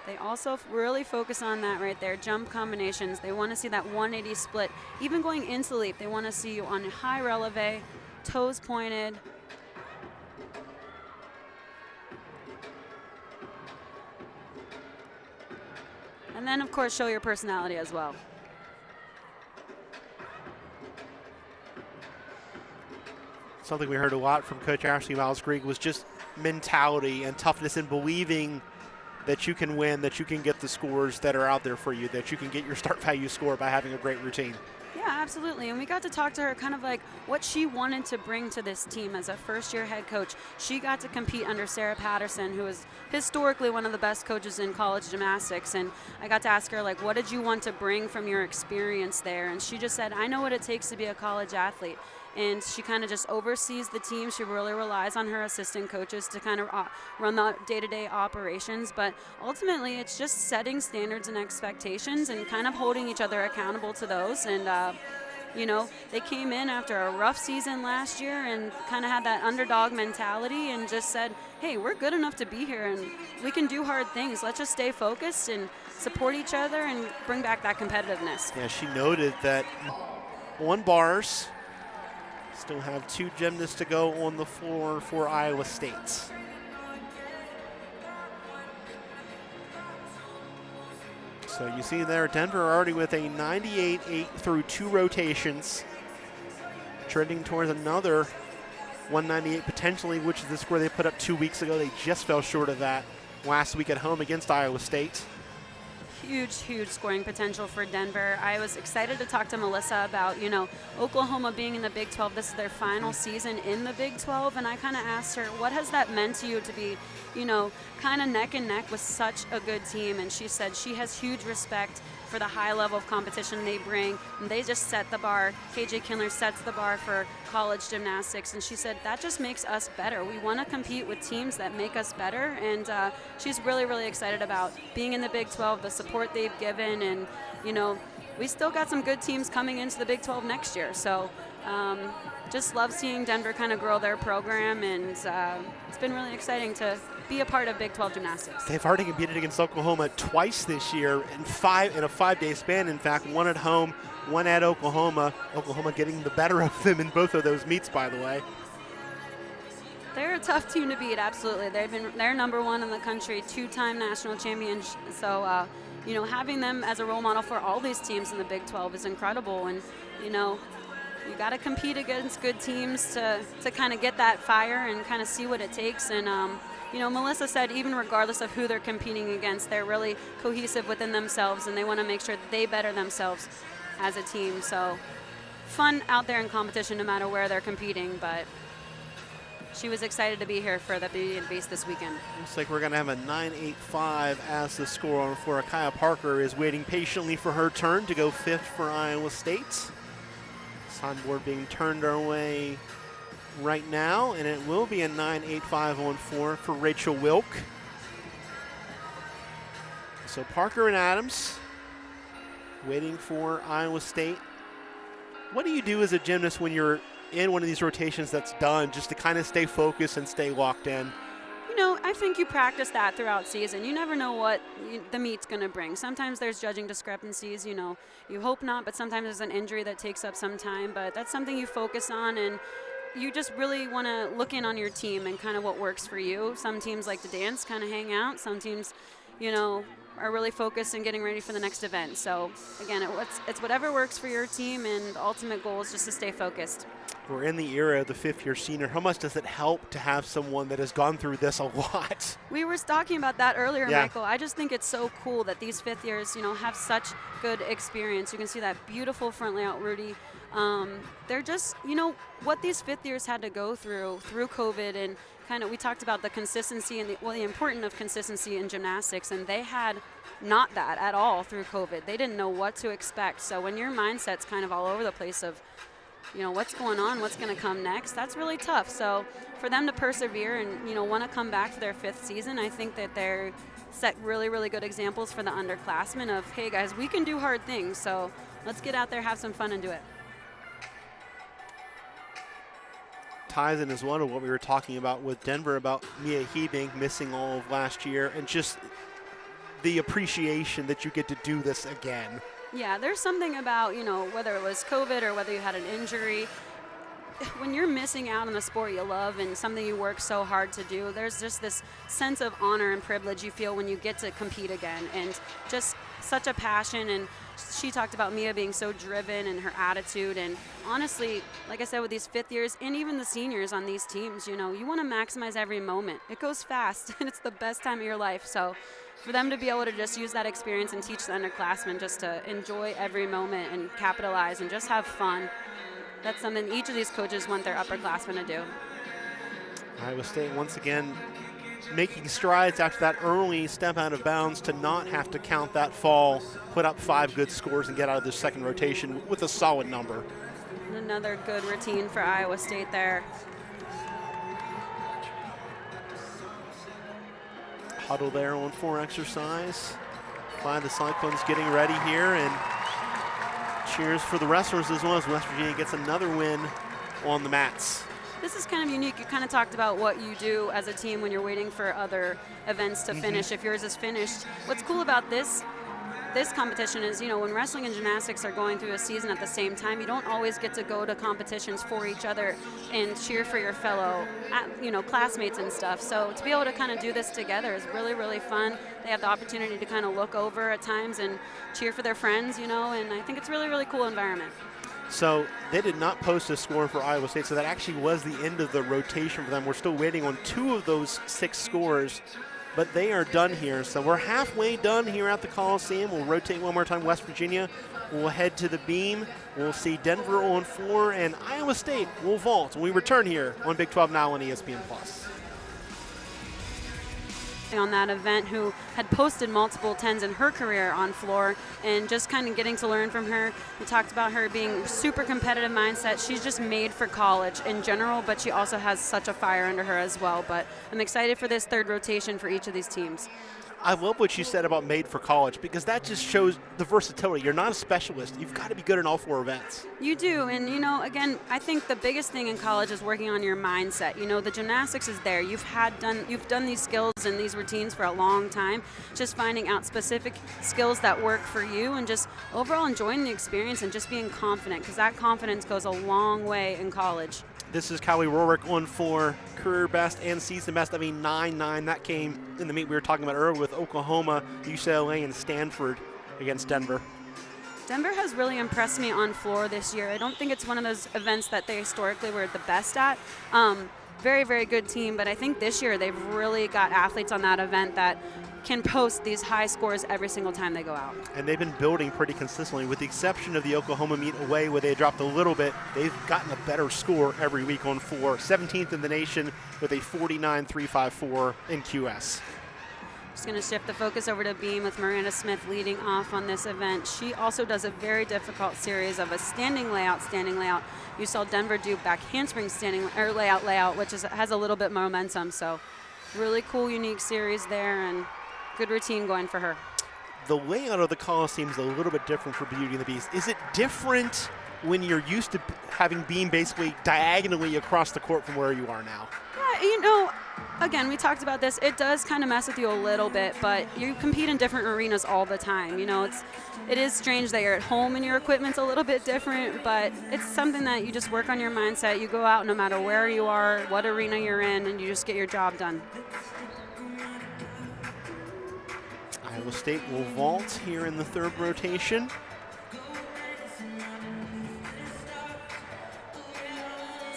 They also really focus on that right there, jump combinations. They want to see that 180 split. Even going into the leap, they want to see you on high releve, toes pointed. And then, of course, show your personality as well. Something we heard a lot from Coach Ashley Miles-Grigg was just mentality and toughness and believing that you can win, that you can get the scores that are out there for you, that you can get your start value score by having a great routine. Yeah, absolutely. And we got to talk to her kind of like what she wanted to bring to this team as a first-year head coach. She got to compete under Sarah Patterson, who is historically one of the best coaches in college gymnastics. And I got to ask her, like, what did you want to bring from your experience there? And she just said, I know what it takes to be a college athlete. And she kind of just oversees the team. She really relies on her assistant coaches to kind of run the day-to-day operations. But ultimately, it's just setting standards and expectations and kind of holding each other accountable to those. And, you know, they came in after a rough season last year and kind of had that underdog mentality and just said, hey, we're good enough to be here and we can do hard things. Let's just stay focused and support each other and bring back that competitiveness. Yeah, she noted that on bars, still have 2 gymnasts to go on the floor for Iowa State. So you see there, Denver already with a 98.8 through 2 rotations, trending towards another 198 potentially, which is the score they put up 2 weeks ago. They just fell short of that last week at home against Iowa State. Huge scoring potential for Denver. I was excited to talk to Melissa about, you know, Oklahoma being in the Big 12. This is their final season in the Big 12, and I kind of asked her, what has that meant to you to be, you know, kind of neck and neck with such a good team? And she said she has huge respect for the high level of competition they bring, and they just set the bar. KJ Kindler sets the bar for college gymnastics, and she said that just makes us better. We want to compete with teams that make us better, and she's really excited about being in the Big 12, the support they've given, and, you know, we still got some good teams coming into the Big 12 next year. So just love seeing Denver kind of grow their program, and it's been really exciting to be a part of Big 12 gymnastics. They've already competed against Oklahoma twice this year in a 5-day span. In fact, one at home, one at Oklahoma. Oklahoma getting the better of them in both of those meets, by the way. They're a tough team to beat, absolutely. They're number 1 in the country, 2-time national champions. So, you know, having them as a role model for all these teams in the Big 12 is incredible. And, you know, you got to compete against good teams to kind of get that fire and kind of see what it takes. And, you know, Melissa said even regardless of who they're competing against, they're really cohesive within themselves, and they want to make sure that they better themselves as a team. So fun out there in competition no matter where they're competing, but she was excited to be here for the Beauty and the Beast this weekend. Looks like we're going to have a 9.85 as the score on the floor. Kaya Parker is waiting patiently for her turn to go 5th for Iowa State. Signboard being turned our way right now, and it will be a 9.85 on 4 for Rachel Wilk. So Parker and Adams waiting for Iowa State. What do you do as a gymnast when you're in one of these rotations that's done, just to kind of stay focused and stay locked in? You know, I think you practice that throughout season. You never know what the meet's going to bring. Sometimes there's judging discrepancies, you know. You hope not, but sometimes there's an injury that takes up some time. But that's something you focus on, and you just really want to look in on your team and kind of what works for you. Some teams like to dance, kind of hang out. Some teams, you know, are really focused and getting ready for the next event. So, again, it's whatever works for your team, and the ultimate goal is just to stay focused. We're in the era of the 5th-year senior. How much does it help to have someone that has gone through this a lot? We were talking about that earlier, yeah. Michael. I just think it's so cool that these 5th years, you know, have such good experience. You can see that beautiful front layout Rudy They're just, what these fifth years had to go through COVID, and kind of we talked about the consistency and the importance of consistency in gymnastics, and they had not that at all through COVID. They didn't know what to expect. So when your mindset's kind of all over the place of, what's going on, what's going to come next, that's really tough. So for them to persevere and, want to come back for their fifth season, I think that they're set really, really good examples for the underclassmen of, hey guys, we can do hard things. So let's get out there, have some fun, and do it. Ties in as well to what we were talking about with Denver about Mia Hebing missing all of last year, and just the appreciation that you get to do this again. Yeah, there's something about, whether it was COVID or whether you had an injury, when you're missing out on a sport you love and something you work so hard to do, there's just this sense of honor and privilege you feel when you get to compete again, and just such a passion. And she talked about Mia being so driven and her attitude, and honestly, like I said, with these fifth years and even the seniors on these teams, you want to maximize every moment. It goes fast and it's the best time of your life. So for them to be able to just use that experience and teach the underclassmen just to enjoy every moment and capitalize and just have fun, that's something each of these coaches want their upperclassmen to do. Iowa State once again making strides after that early step out of bounds to not have to count that fall, put up 5 good scores and get out of this second rotation with a solid number. Another good routine for Iowa State there. Huddle there on 4 exercise by the Cyclones getting ready here, and cheers for the wrestlers as well as West Virginia gets another win on the mats. This is kind of unique. You kind of talked about what you do as a team when you're waiting for other events to finish, if yours is finished. What's cool about this competition is, when wrestling and gymnastics are going through a season at the same time, you don't always get to go to competitions for each other and cheer for your fellow, classmates and stuff. So to be able to kind of do this together is really, really fun. They have the opportunity to kind of look over at times and cheer for their friends, and I think it's a really, really cool environment. So they did not post a score for Iowa State, so that actually was the end of the rotation for them. We're still waiting on 2 of those 6 scores, but they are done here. So we're halfway done here at the Coliseum. We'll rotate one more time. West Virginia will head to the beam. We'll see Denver on 4, and Iowa State will vault when we return here on Big 12 Now on ESPN+. On that event, who had posted multiple 10s in her career on floor, and just kind of getting to learn from her. We talked about her being super competitive mindset. She's just made for college in general, but she also has such a fire under her as well. But I'm excited for this third rotation for each of these teams. I love what you said about made for college, because that just shows the versatility. You're not a specialist. You've got to be good in all 4 events. You do. And, again, I think the biggest thing in college is working on your mindset. The gymnastics is there. You've done these skills and these routines for a long time. Just finding out specific skills that work for you and just overall enjoying the experience and just being confident, because that confidence goes a long way in college. This is Callie Rorick on 4, career best and season best. 9-9. That came in the meet we were talking about earlier with Oklahoma, UCLA, and Stanford against Denver. Denver has really impressed me on floor this year. I don't think it's one of those events that they historically were the best at. Very, very good team, but I think this year they've really got athletes on that event that can post these high scores every single time they go out. And they've been building pretty consistently, with the exception of the Oklahoma meet away where they dropped a little bit. They've gotten a better score every week on 4. 17th in the nation with a 49.354 in QS. Just going to shift the focus over to beam with Miranda Smith leading off on this event. She also does a very difficult series of a standing layout. You saw Denver do back handspring layout, which has a little bit more momentum. So really cool, unique series there, and good routine going for her. The layout of the Coliseum is a little bit different for Beauty and the Beast. Is it different when you're used to having beam basically diagonally across the court from where you are now? Yeah, again, we talked about this. It does kind of mess with you a little bit, but you compete in different arenas all the time. It is strange that you're at home and your equipment's a little bit different, but it's something that you just work on your mindset. You go out no matter where you are, what arena you're in, and you just get your job done. Iowa State will vault here in the third rotation.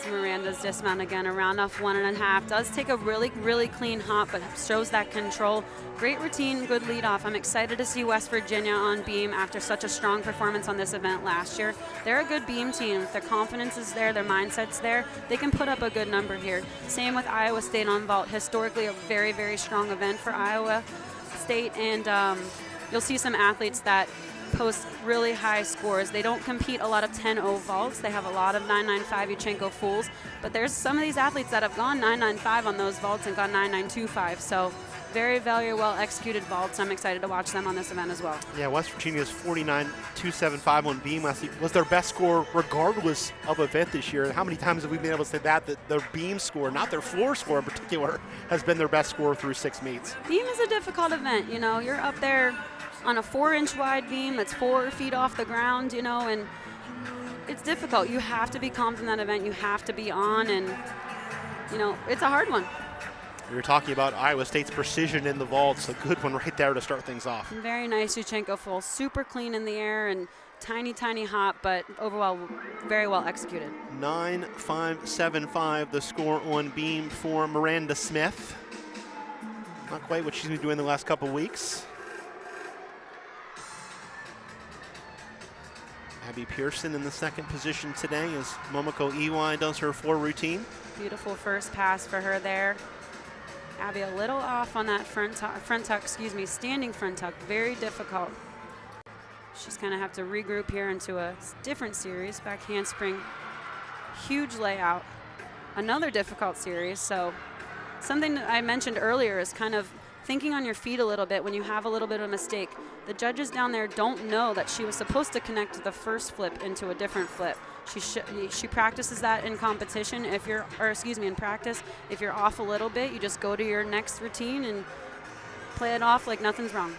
see Miranda's dismount again, around off 1.5. Does take a really, really clean hop, but shows that control. Great routine, good lead off. I'm excited to see West Virginia on beam after such a strong performance on this event last year. They're a good beam team. Their confidence is there, their mindset's there. They can put up a good number here. Same with Iowa State on vault. Historically, a very, very strong event for Iowa State, and you'll see some athletes that post really high scores. They don't compete a lot of 10-0 vaults. They have a lot of 995 Yurchenko fulls, but there's some of these athletes that have gone 995 on those vaults and gone 9925. So very, very well executed vaults. I'm excited to watch them on this event as well. Yeah, West Virginia's 49.275 on beam last week was their best score regardless of event this year. How many times have we been able to say that their beam score, not their floor score in particular, has been their best score through 6 meets? Beam is a difficult event. You know, you're up there on a 4-inch wide beam that's 4 feet off the ground, you know, and it's difficult. You have to be calm in that event. You have to be on, and, you know, it's a hard one. You're talking about Iowa State's precision in the vaults. A good one right there to start things off. Very nice Yurchenko full. Super clean in the air and tiny, tiny hop, but overall very well executed. 9.575 the score on beam for Miranda Smith. Not quite what she's been doing the last couple weeks. Abby Pearson in the second position today as Momoko Iwai does her floor routine. Beautiful first pass for her there. Abby a little off on that front tuck, standing front tuck, very difficult. She's gonna have to regroup here into a different series, back handspring, huge layout. Another difficult series, so something that I mentioned earlier is kind of thinking on your feet a little bit when you have a little bit of a mistake. The judges down there don't know that she was supposed to connect the first flip into a different flip. She practices that in competition. In practice, if you're off a little bit, you just go to your next routine and play it off like nothing's wrong.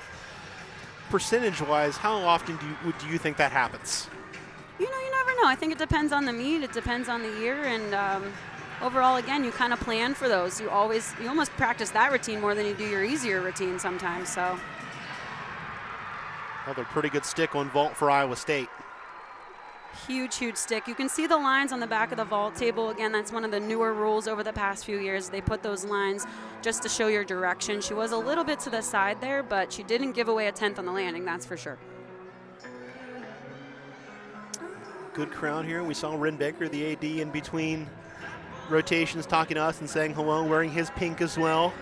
Percentage-wise, how often do you think that happens? You know, you never know. I think it depends on the meet. It depends on the year, and overall, again, you kind of plan for those. You almost practice that routine more than you do your easier routine sometimes. So. Another pretty good stick on vault for Iowa State. Huge, huge stick. You can see the lines on the back of the vault table. Again, that's one of the newer rules over the past few years. They put those lines just to show your direction. She was a little bit to the side there, but she didn't give away a 10th on the landing, that's for sure. Good crowd here. We saw Ren Baker, the AD, in between rotations talking to us and saying hello, wearing his pink as well.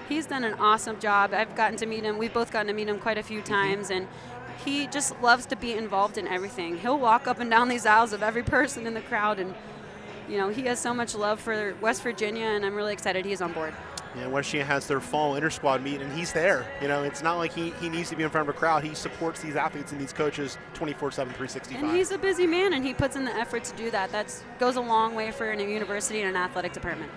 He's done an awesome job. I've gotten to meet him. We've both gotten to meet him quite a few times, and he just loves to be involved in everything. He'll walk up and down these aisles of every person in the crowd, and you know, he has so much love for West Virginia, and I'm really excited he's on board. Yeah, West Virginia has their fall inter-squad meet, and he's there. You know, it's not like he needs to be in front of a crowd. He supports these athletes and these coaches 24/7, 365. And he's a busy man, and he puts in the effort to do that. That goes a long way for a university and an athletic department.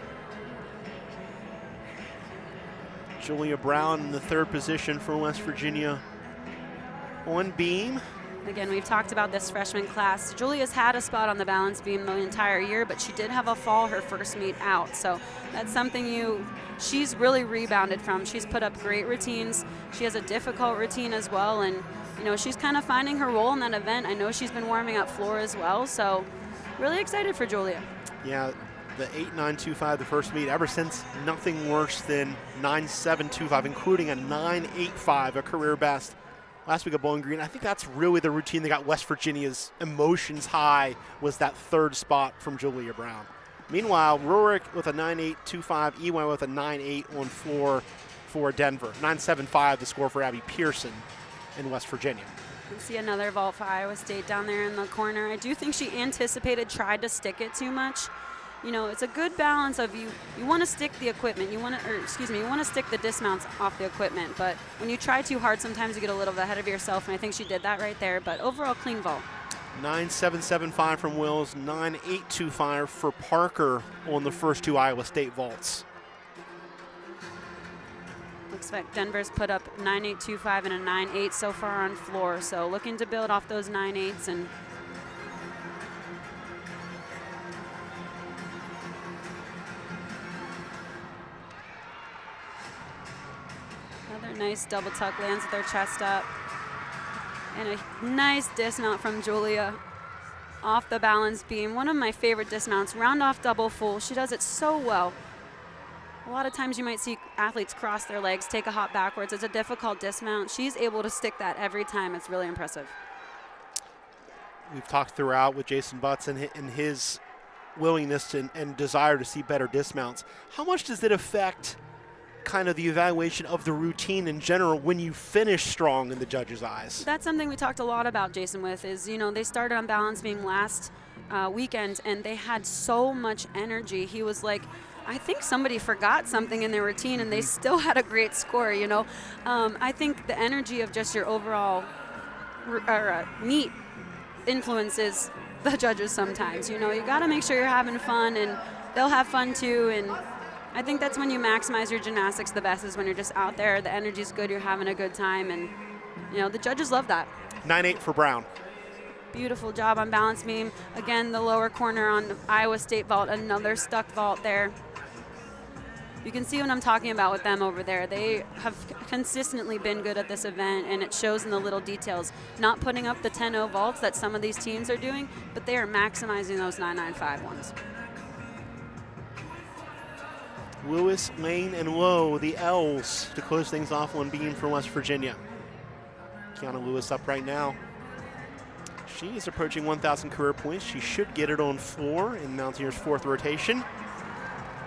Julia Brown in the third position for West Virginia on beam. Again, we've talked about this freshman class. Julia's had a spot on the balance beam the entire year, but she did have a fall her first meet out. So that's something she's really rebounded from. She's put up great routines. She has a difficult routine as well, and you know, she's kind of finding her role in that event. I know she's been warming up floor as well, so really excited for Julia. Yeah, the 8.925 the first meet, ever since nothing worse than 9.725, including a 9.85, a career best last week at Bowling Green. I think that's really the routine that got West Virginia's emotions high, was that third spot from Julia Brown. Meanwhile, Rurik with a 9.825, Iwai with a 9.8 on floor for Denver. 9.75 the score for Abby Pearson in West Virginia. You can see another vault for Iowa State down there in the corner. I do think she tried to stick it too much. You know, it's a good balance of you want to stick the equipment, you want to stick the dismounts off the equipment, but when you try too hard, sometimes you get a little bit ahead of yourself, and I think she did that right there, but overall clean vault. 9.775 from Wills, 9.825 for Parker on the first two Iowa State vaults. Looks like Denver's put up 9.825 and a 9.8 so far on floor, so looking to build off those 9.8s and nice double tuck, lands with her chest up. And a nice dismount from Julia. off the balance beam. One of my favorite dismounts, round off double full. She does it so well. A lot of times you might see athletes cross their legs, take a hop backwards. It's a difficult dismount. She's able to stick that every time. It's really impressive. We've talked throughout with Jason Butts and his willingness and desire to see better dismounts. How much does it affect kind of the evaluation of the routine in general when you finish strong in the judges' eyes? That's something we talked a lot about, Jason, with is, they started on balance beam last weekend, and they had so much energy. He was like, I think somebody forgot something in their routine, and they still had a great score, I think the energy of just your overall meet influences the judges sometimes. You got to make sure you're having fun, and they'll have fun too, and I think that's when you maximize your gymnastics the best, is when you're just out there, the energy's good, you're having a good time, and the judges love that. 9-8 for Brown. Beautiful job on balance beam. Again, the lower corner on the Iowa State vault, another stuck vault there. You can see what I'm talking about with them over there. They have consistently been good at this event, and it shows in the little details. Not putting up the 10-0 vaults that some of these teams are doing, but they are maximizing those 9.95 ones. Lewis, Lane, and Lowe, the L's, to close things off on beam for West Virginia. Kiana Lewis up right now. She is approaching 1,000 career points. She should get it on 4 in Mountaineers' 4th rotation.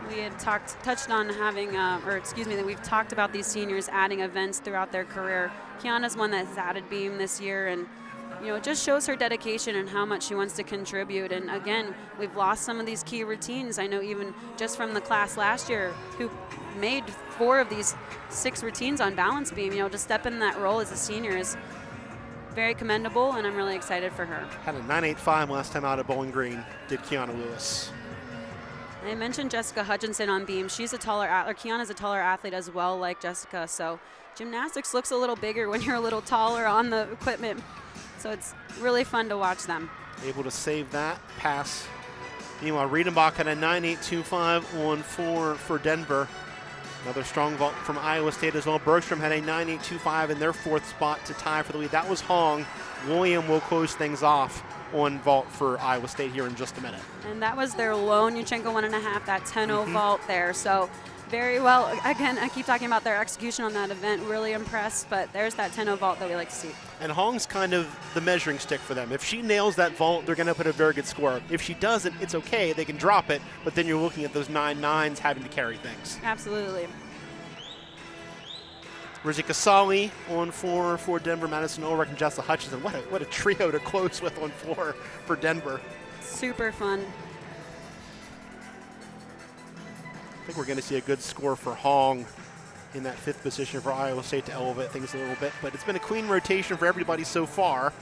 We had touched on having, that we've talked about these seniors adding events throughout their career. Kiana's one that's added beam this year, and it just shows her dedication and how much she wants to contribute. And again, we've lost some of these key routines. I know even just from the class last year, who made 4 of these 6 routines on balance beam, to step in that role as a senior is very commendable, and I'm really excited for her. Had a 9.85 last time out at Bowling Green, did Kiana Lewis. I mentioned Jessica Hutchinson on beam. She's a taller athlete. Kiana's a taller athlete as well, like Jessica. So gymnastics looks a little bigger when you're a little taller on the equipment. So it's really fun to watch them. Able to save that pass. Meanwhile, Riedenbach had a 9.825 on 4 for Denver. Another strong vault from Iowa State as well. Bergstrom had a 9.825 in their 4th spot to tie for the lead. That was Hong. William will close things off on vault for Iowa State here in just a minute. And that was their lone Yuchenko 1.5, that 10-0 vault there. So very well. Again, I keep talking about their execution on that event. Really impressed, but there's that 10-0 vault that we like to see. And Hong's kind of the measuring stick for them. If she nails that vault, they're going to put a very good score. If she doesn't, it's okay. They can drop it, but then you're looking at those 9.9s having to carry things. Absolutely. Rizzi Casali on 4 for Denver, Madison Ulrich, and Jessica Hutchinson. What a trio to close with on 4 for Denver. Super fun. I think we're going to see a good score for Hong in that 5th position for Iowa State to elevate things a little bit. But it's been a clean rotation for everybody so far.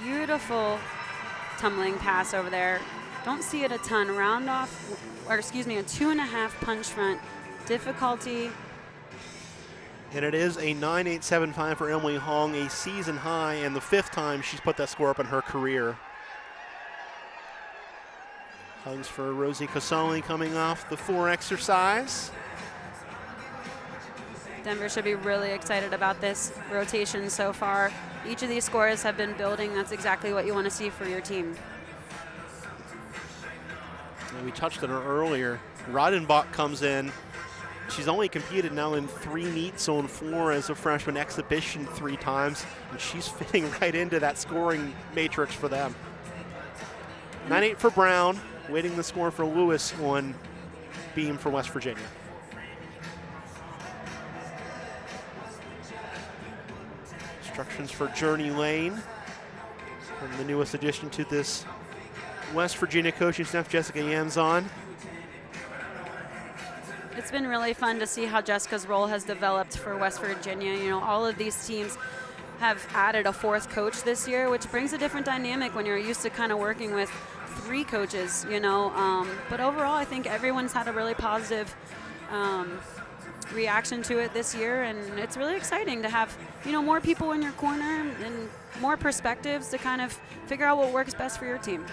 Beautiful tumbling pass over there. Don't see it a ton. Round off, or excuse me, a 2.5 punch front. Difficulty. And it is a 9.875 for Emily Hong, a season high, and the 5th time she's put that score up in her career. Hugs for Rosie Casali coming off the 4 exercise. Denver should be really excited about this rotation so far. Each of these scores have been building. That's exactly what you want to see for your team. And we touched on her earlier. Rodenbach comes in. She's only competed now in 3 meets on 4 as a freshman, exhibition 3 times, and she's fitting right into that scoring matrix for them. 9.8 for Brown, waiting the score for Lewis on beam for West Virginia. Instructions for Journey Lane, from the newest addition to this West Virginia coaching staff, Jessica Yanzon. It's been really fun to see how Jessica's role has developed for West Virginia. All of these teams have added a 4th coach this year, which brings a different dynamic when you're used to kind of working with 3 coaches, But overall, I think everyone's had a really positive reaction to it this year, and it's really exciting to have, more people in your corner and more perspectives to kind of figure out what works best for your team.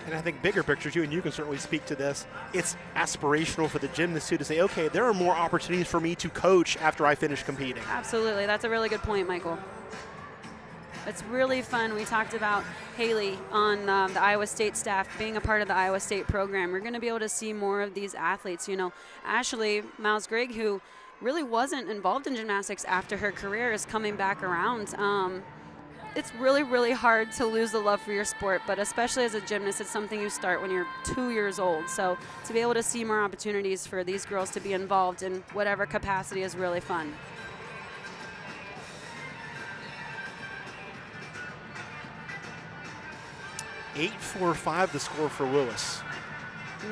And I think bigger picture too, and you can certainly speak to this, it's aspirational for the gymnast too to say, okay, there are more opportunities for me to coach after I finish competing. Absolutely. That's a really good point, Michael. It's really fun. We talked about Haley on the Iowa State staff being a part of the Iowa State program. We're going to be able to see more of these athletes. You know, Ashley Miles-Grigg, who really wasn't involved in gymnastics after her career, is coming back around. It's really, really hard to lose the love for your sport, but especially as a gymnast, it's something you start when you're 2 years old. So to be able to see more opportunities for these girls to be involved in whatever capacity is really fun. (8-4-5) the score for Lewis.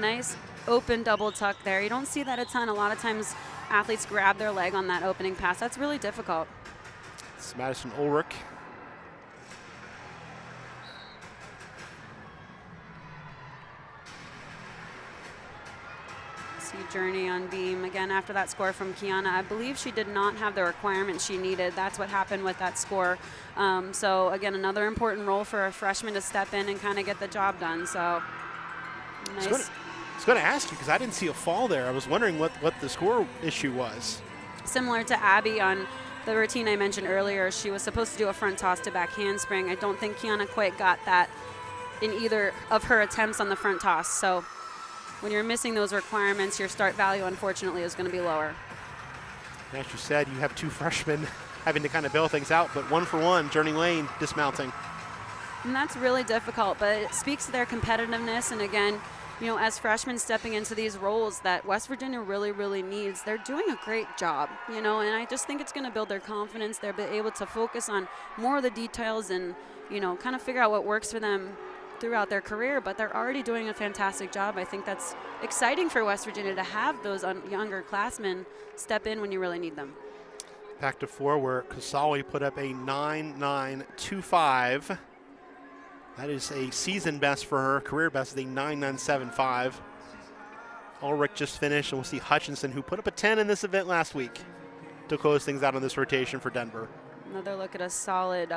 Nice open double tuck there. You don't see that a ton. A lot of times athletes grab their leg on that opening pass. That's really difficult. It's Madison Ulrich. See Journey on beam again after that score from Kiana. I believe she did not have the requirement she needed. That's what happened with that score. So again, another important role for a freshman to step in and kind of get the job done. So nice. I was going to ask you because I didn't see a fall there. I was wondering what the score issue was. Similar to Abby on the routine I mentioned earlier, she was supposed to do a front toss to back handspring. I don't think Kiana quite got that in either of her attempts on the front toss. So when you're missing those requirements, your start value, unfortunately, is going to be lower. As you said, you have two freshmen having to kind of bail things out, but 1-for-1, Journey Lane dismounting. And that's really difficult, but it speaks to their competitiveness. And again, you know, as freshmen stepping into these roles that West Virginia really, really needs, they're doing a great job, you know, and I just think it's going to build their confidence. They'll be able to focus on more of the details and, you know, kind of figure out what works for them throughout their career, but they're already doing a fantastic job. I think that's exciting for West Virginia to have those younger classmen step in when you really need them. Back to 4 where Kasawi put up a 9.925. That is a season best for her. Career best is a 9.975. Ulrich just finished, and we'll see Hutchinson, who put up a 10 in this event last week, to close things out on this rotation for Denver. Another look at a solid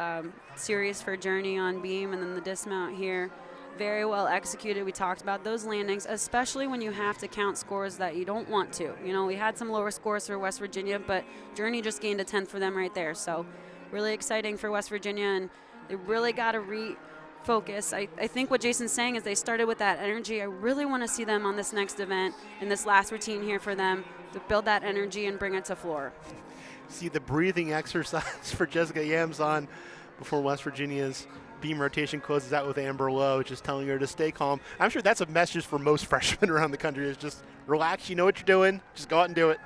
series for Journey on beam, and then the dismount here. Very well executed. We talked about those landings, especially when you have to count scores that you don't want to. You know, we had some lower scores for West Virginia, but Journey just gained a 10th for them right there. So really exciting for West Virginia, and they really got to refocus. I think what Jason's saying is they started with that energy. I really want to see them on this next event, in this last routine here for them, to build that energy and bring it to floor. See the breathing exercise for Jessica Yams on before West Virginia's beam rotation closes out with Amber Lowe, just telling her to stay calm. I'm sure that's a message for most freshmen around the country, is just relax, you know what you're doing, just go out and do it.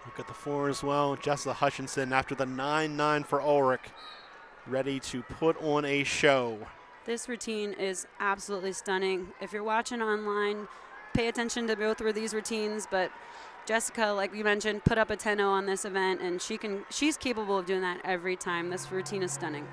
Look at the 4 as well. Jessica Hutchinson after the 9.9 for Ulrich, ready to put on a show. This routine is absolutely stunning. If you're watching online, pay attention to both of these routines, but Jessica, like you mentioned, put up a 10-0 on this event, and she's capable of doing that every time. This routine is stunning.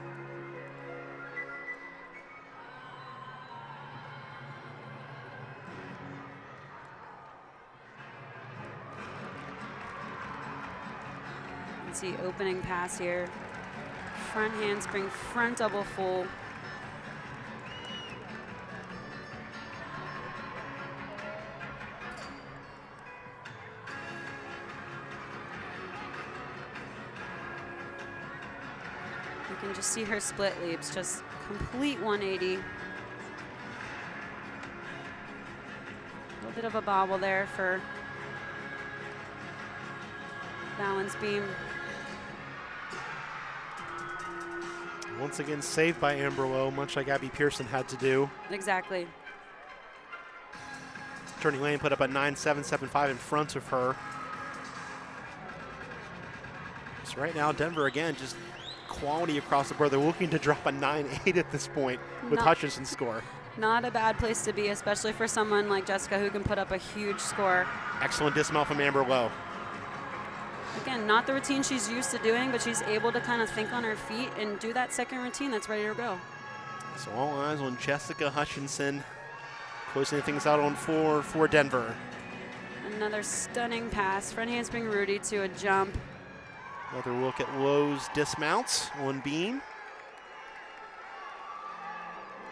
Let's see, opening pass here. Front handspring, front double full. You can just see her split leaps, just complete 180. A little bit of a bobble there for balance beam. Once again, saved by Amber Lowe, much like Abby Pearson had to do. Exactly. Journey Lane put up a 9.775 in front of her. So right now, Denver again, just quality across the board. They're looking to drop a 9.8 at this point with Hutchinson's score. Not a bad place to be, especially for someone like Jessica who can put up a huge score. Excellent dismount from Amber Lowe. Again, not the routine she's used to doing, but she's able to kind of think on her feet and do that second routine that's ready to go. So all eyes on Jessica Hutchinson, closing things out on 4 for Denver. Another stunning pass. Front handspring Rudy to a jump. Another look at Lowe's dismounts on beam.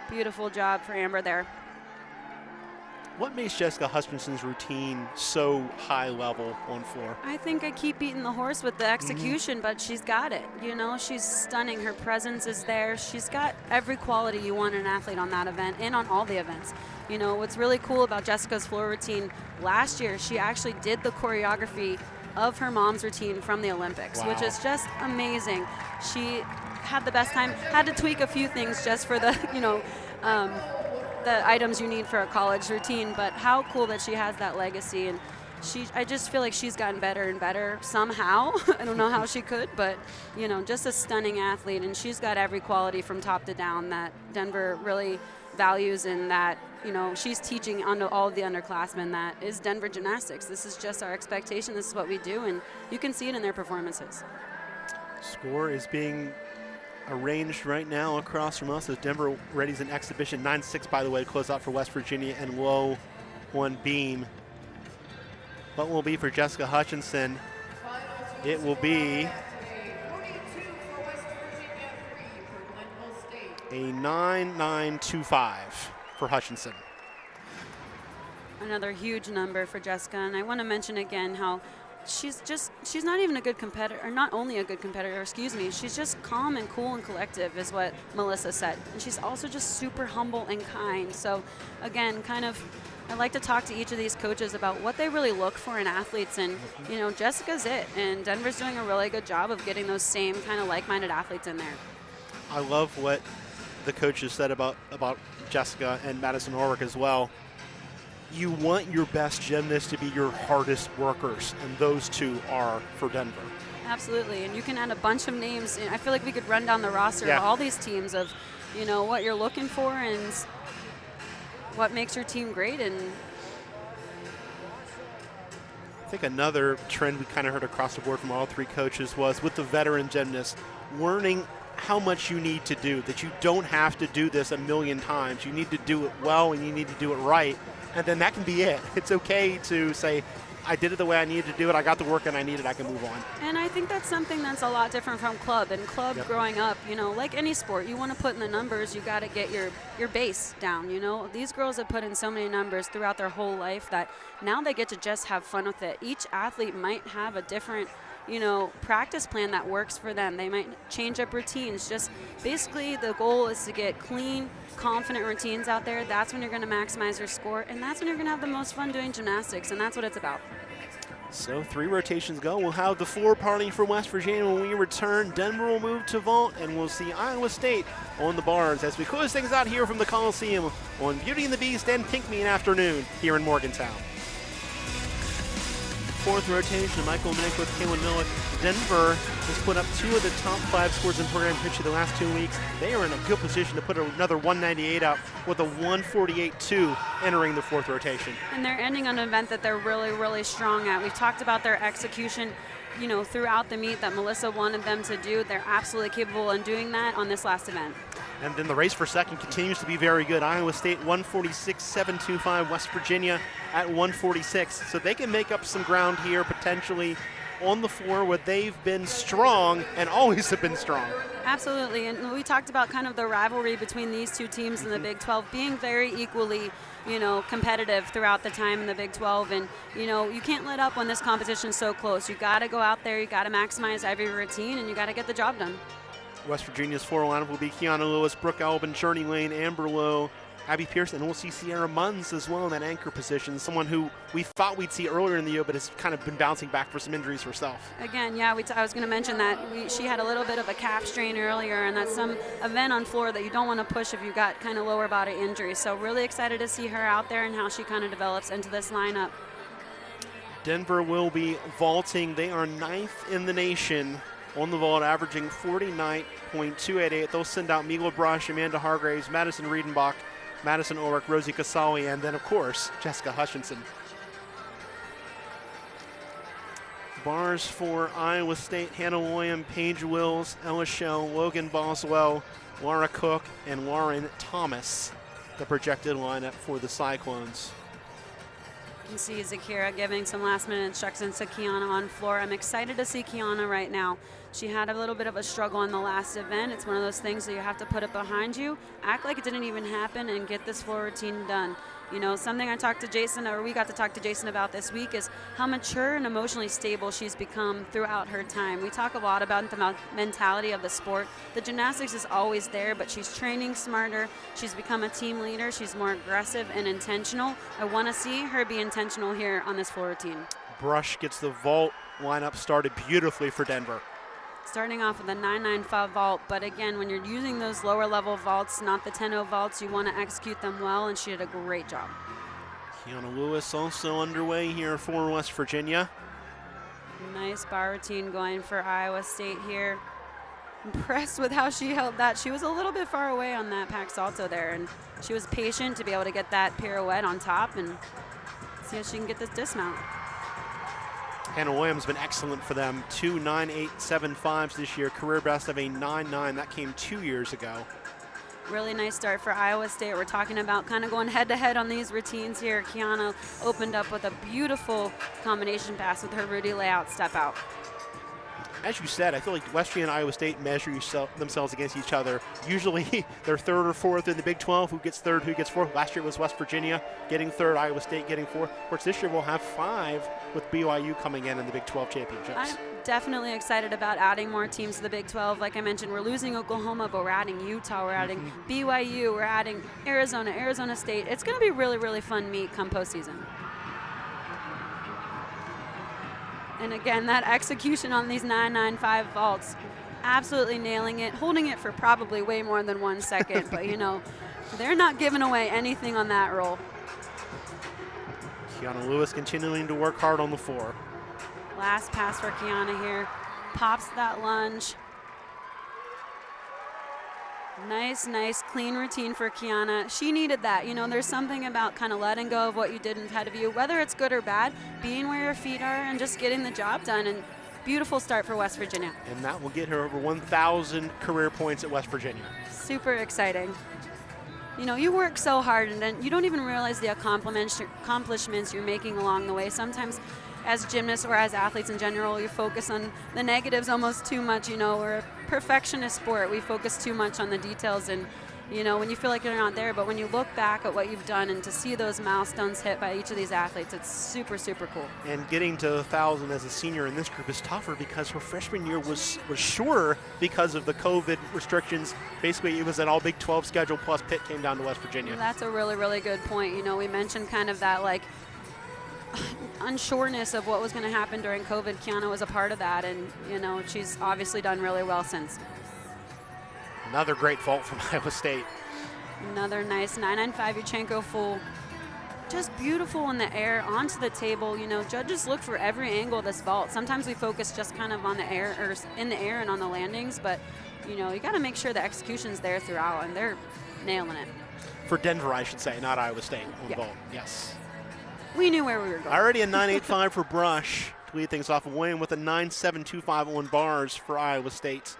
Beautiful job for Amber there. what makes Jessica Hutchinson's routine so high level on floor? I think I keep beating the horse with the execution, but she's got it. You know, she's stunning. Her presence is there. She's got every quality you want in an athlete on that event and on all the events. You know, what's really cool about Jessica's floor routine, last year she actually did the choreography of her mom's routine from the Olympics, wow. which is just amazing. She had the best time, had to tweak a few things just for the, you know, the items you need for a college routine, but how cool that she has that legacy. And I just feel like she's gotten better and better somehow. I don't know how she could, but you know, just a stunning athlete, and she's got every quality from top to down that Denver really values, and that, you know, she's teaching on all of the underclassmen that is Denver gymnastics. This is just our expectation. This is what we do, and you can see it in their performances. Score is being arranged right now across from us as Denver readies an exhibition 9-6, by the way, to close out for West Virginia, and low on beam. What will be for Jessica Hutchinson? It will be a 9.925 for Hutchinson. Another huge number for Jessica, and I want to mention again how she's not even a good competitor, or not only a good competitor, excuse me, she's just calm and cool and collective is what Melissa said. And she's also just super humble and kind. So again, kind of, I like to talk to each of these coaches about what they really look for in athletes, and you know, Jessica's it, and Denver's doing a really good job of getting those same kind of like-minded athletes in there. I love what the coaches said about Jessica and Madison Orwick as well. You want your best gymnasts to be your hardest workers, and those two are for Denver. Absolutely, and you can add a bunch of names. I feel like we could run down the roster of all these teams of, you know, what you're looking for and what makes your team great. And I think another trend we kind of heard across the board from all three coaches was with the veteran gymnasts, learning how much you need to do, that you don't have to do this a million times. You need to do it well, and you need to do it right. And then that can be it. It's okay to say, I did it the way I needed to do it. I got the work and I needed. I can move on. And I think that's something that's a lot different from club. And club growing up, you know, like any sport, you want to put in the numbers. You got to get your base down. You know, these girls have put in so many numbers throughout their whole life that now they get to just have fun with it. Each athlete might have a different, you know, practice plan that works for them. They might change up routines. Just basically the goal is to get clean, confident routines out there. That's when you're going to maximize your score, and that's when you're going to have the most fun doing gymnastics, and that's what it's about. So 3 rotations go. We'll have the floor party for West Virginia when we return. Denver will move to vault, and we'll see Iowa State on the bars as we close things out here from the Coliseum on Beauty and the Beast and Pink Mean afternoon here in Morgantown. 4th rotation, Michael Minnick with Kaylin Millick. Denver has put up 2 of the top 5 scores in program history the last 2 weeks. They are in a good position to put another 198 up with a 148.2 entering the 4th rotation. And they're ending on an event that they're really, really strong at. We've talked about their execution, you know, throughout the meet that Melissa wanted them to do. They're absolutely capable in doing that on this last event. And then the race for second continues to be very good. Iowa State 146.725, West Virginia at 146. So they can make up some ground here potentially on the floor where they've been strong and always have been strong. Absolutely, and we talked about kind of the rivalry between these two teams in the Big 12 being very equally, you know, competitive throughout the time in the Big 12, and you know, you can't let up when this competition's so close. You got to go out there, you got to maximize every routine, and you got to get the job done. West Virginia's floor lineup will be Kiana Lewis, Brooke Albin, Journey Lane, Amber Lowe, Abby Pearson, and we'll see Sierra Munns as well in that anchor position, someone who we thought we'd see earlier in the year but has kind of been bouncing back for some injuries herself. Again, yeah, I was going to mention that she had a little bit of a calf strain earlier, and that's some event on floor that you don't want to push if you've got kind of lower body injury. So really excited to see her out there and how she kind of develops into this lineup. Denver will be vaulting. They are 9th in the nation on the vault, averaging 49.288. They'll send out Mila Brush, Amanda Hargraves, Madison Riedenbach, Madison Ulrich, Rosie Kasawi, and then, of course, Jessica Hutchinson. Bars for Iowa State, Hannah William, Paige Wills, Ella Shell, Logan Boswell, Laura Cook, and Lauren Thomas, the projected lineup for the Cyclones. You can see Zakira giving some last-minute instructions to Kiana on floor. I'm excited to see Kiana right now. She had a little bit of a struggle in the last event. It's one of those things that you have to put it behind you, act like it didn't even happen, and get this floor routine done. You know, something I talked to Jason, or we got to talk to Jason about this week, is how mature and emotionally stable she's become throughout her time. We talk a lot about the mentality of the sport. The gymnastics is always there, but she's training smarter. She's become a team leader. She's more aggressive and intentional. I want to see her be intentional here on this floor routine. Brush gets the vault lineup started beautifully for Denver. Starting off with a 995 vault, but again, when you're using those lower level vaults, not the 10-0 vaults, you want to execute them well, and she did a great job. Kiana Lewis also underway here for West Virginia. Nice bar routine going for Iowa State here. Impressed with how she held that. She was a little bit far away on that pack salto there, and she was patient to be able to get that pirouette on top and see if she can get this dismount. Hannah Williams has been excellent for them. 2 9.875s this year, career best of a 9.9. That came 2 years ago. Really nice start for Iowa State. We're talking about kind of going head-to-head on these routines here. Kiana opened up with a beautiful combination pass with her Rudy layout step out. As you said, I feel like West Virginia and Iowa State measure themselves against each other. Usually they're third or fourth in the Big 12. Who gets third, who gets fourth? Last year it was West Virginia getting third, Iowa State getting fourth. Of course, this year we'll have 5 with BYU coming in the Big 12 championships. I'm definitely excited about adding more teams to the Big 12. Like I mentioned, we're losing Oklahoma, but we're adding Utah, we're adding BYU, we're adding Arizona, Arizona State. It's going to be really, really fun meet come postseason. And again, that execution on these 995 vaults, absolutely nailing it, holding it for probably way more than 1 second. But, you know, they're not giving away anything on that roll. Kiana Lewis continuing to work hard on the floor. Last pass for Kiana here. Pops that lunge. Nice, nice, clean routine for Kiana. She needed that. You know, there's something about kind of letting go of what you did ahead of you, whether it's good or bad, being where your feet are and just getting the job done. And beautiful start for West Virginia. And that will get her over 1,000 career points at West Virginia. Super exciting. You know, you work so hard and then you don't even realize the accomplishments you're making along the way. Sometimes as gymnasts or as athletes in general, you focus on the negatives almost too much. You know, we're a perfectionist sport. We focus too much on the details and, you know, when you feel like you're not there. But when you look back at what you've done and to see those milestones hit by each of these athletes, it's super, super cool. And getting to 1,000 as a senior in this group is tougher because her freshman year was shorter because of the COVID restrictions. Basically, it was an all Big 12 schedule plus Pitt came down to West Virginia. That's a really, really good point. You know, we mentioned kind of that, like, unsureness of what was going to happen during COVID. Kiana was a part of that, and, you know, she's obviously done really well since. Another great vault from Iowa State. Another nice 995 Yurchenko full. Just beautiful in the air, onto the table. You know, judges look for every angle of this vault. Sometimes we focus just kind of on the air, or in the air and on the landings, but, you know, you got to make sure the execution's there throughout, and they're nailing it. For Denver, I should say, not Iowa State on vault. Yes. We knew where we were going. Already a 9.85 for Brush to lead things off. William with a 9.725 on bars for Iowa State.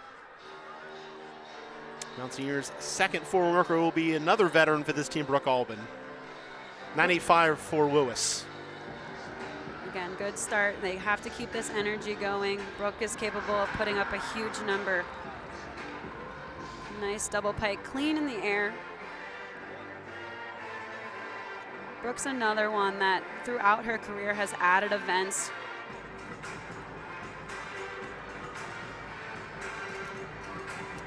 Mountaineers' second forward worker will be another veteran for this team, Brooke Albin. 9.85 for Lewis. Again, good start. They have to keep this energy going. Brooke is capable of putting up a huge number. Nice double pike, clean in the air. Brooke's another one that throughout her career has added events.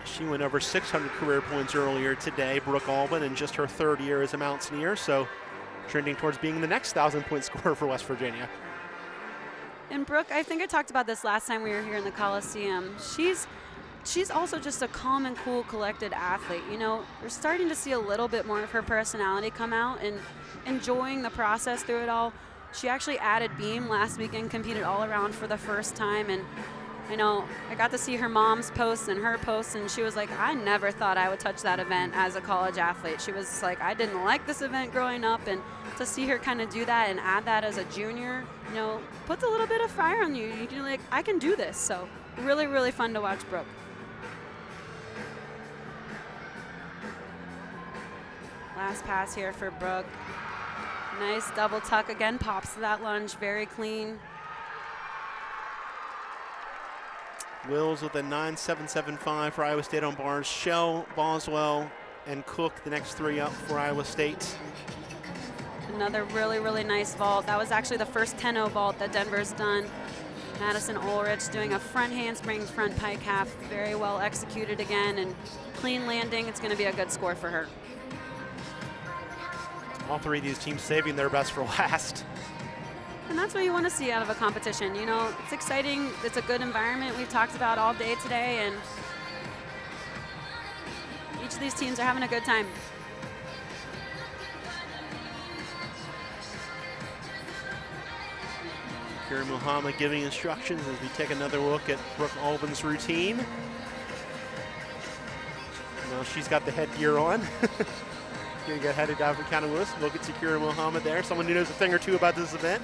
She went over 600 career points earlier today, Brooke Albin, in just her third year as a Mountaineer, so trending towards being the next 1,000-point scorer for West Virginia. And Brooke, I think I talked about this last time we were here in the Coliseum. She's also just a calm and cool, collected athlete. You know, we're starting to see a little bit more of her personality come out and enjoying the process through it all. She actually added beam last weekend, competed all around for the first time, and I know I got to see her mom's posts and her posts, and she was like, I never thought I would touch that event as a college athlete. She was like, I didn't like this event growing up, and to see her kind of do that and add that as a junior, you know, puts a little bit of fire on you. You're like, I can do this. So really, really fun to watch Brooke. Last pass here for Brooke. Nice double tuck again, pops that lunge, very clean. Wills with a 9.775 for Iowa State on bars. Shell, Boswell, and Cook, the next three up for Iowa State. Another really, really nice vault. That was actually the first 10-0 vault that Denver's done. Madison Ulrich doing a front handspring, front pike half. Very well executed again, and clean landing. It's going to be a good score for her. All three of these teams saving their best for last. And that's what you want to see out of a competition. You know, it's exciting. It's a good environment we've talked about all day today, and each of these teams are having a good time. Kira Muhammad giving instructions as we take another look at Brooke Albin's routine. Well, she's got the headgear on. Gonna get headed down for County Lewis. Look at Sakira Muhammad there, someone who knows a thing or two about this event.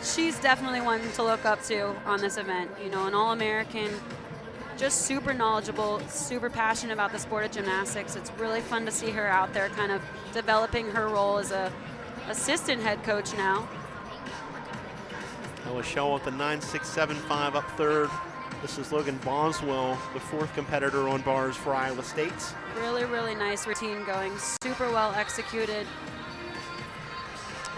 She's definitely one to look up to on this event. You know, an All-American, just super knowledgeable, super passionate about the sport of gymnastics. It's really fun to see her out there kind of developing her role as a assistant head coach now. Ella Shell with the 9.675 up third. This is Logan Boswell, the fourth competitor on bars for Iowa State. Really, really nice routine going, super well executed.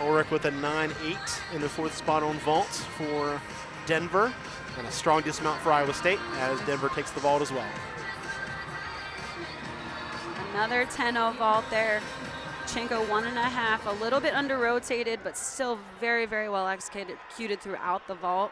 Ulrich with a 9.8 in the fourth spot on vault for Denver, and a strong dismount for Iowa State as Denver takes the vault as well. Another 10-0 vault there. Chenko 1.5, a little bit under rotated, but still very, very well executed throughout the vault.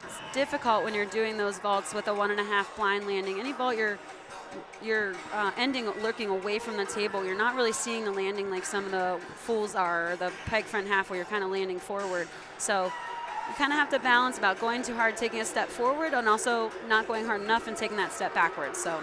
It's difficult when you're doing those vaults with a 1.5 blind landing. Any vault you're ending lurking away from the table. You're not really seeing the landing like some of the fools are, or the peg front half where you're kind of landing forward. So you kind of have to balance about going too hard, taking a step forward, and also not going hard enough and taking that step backwards. So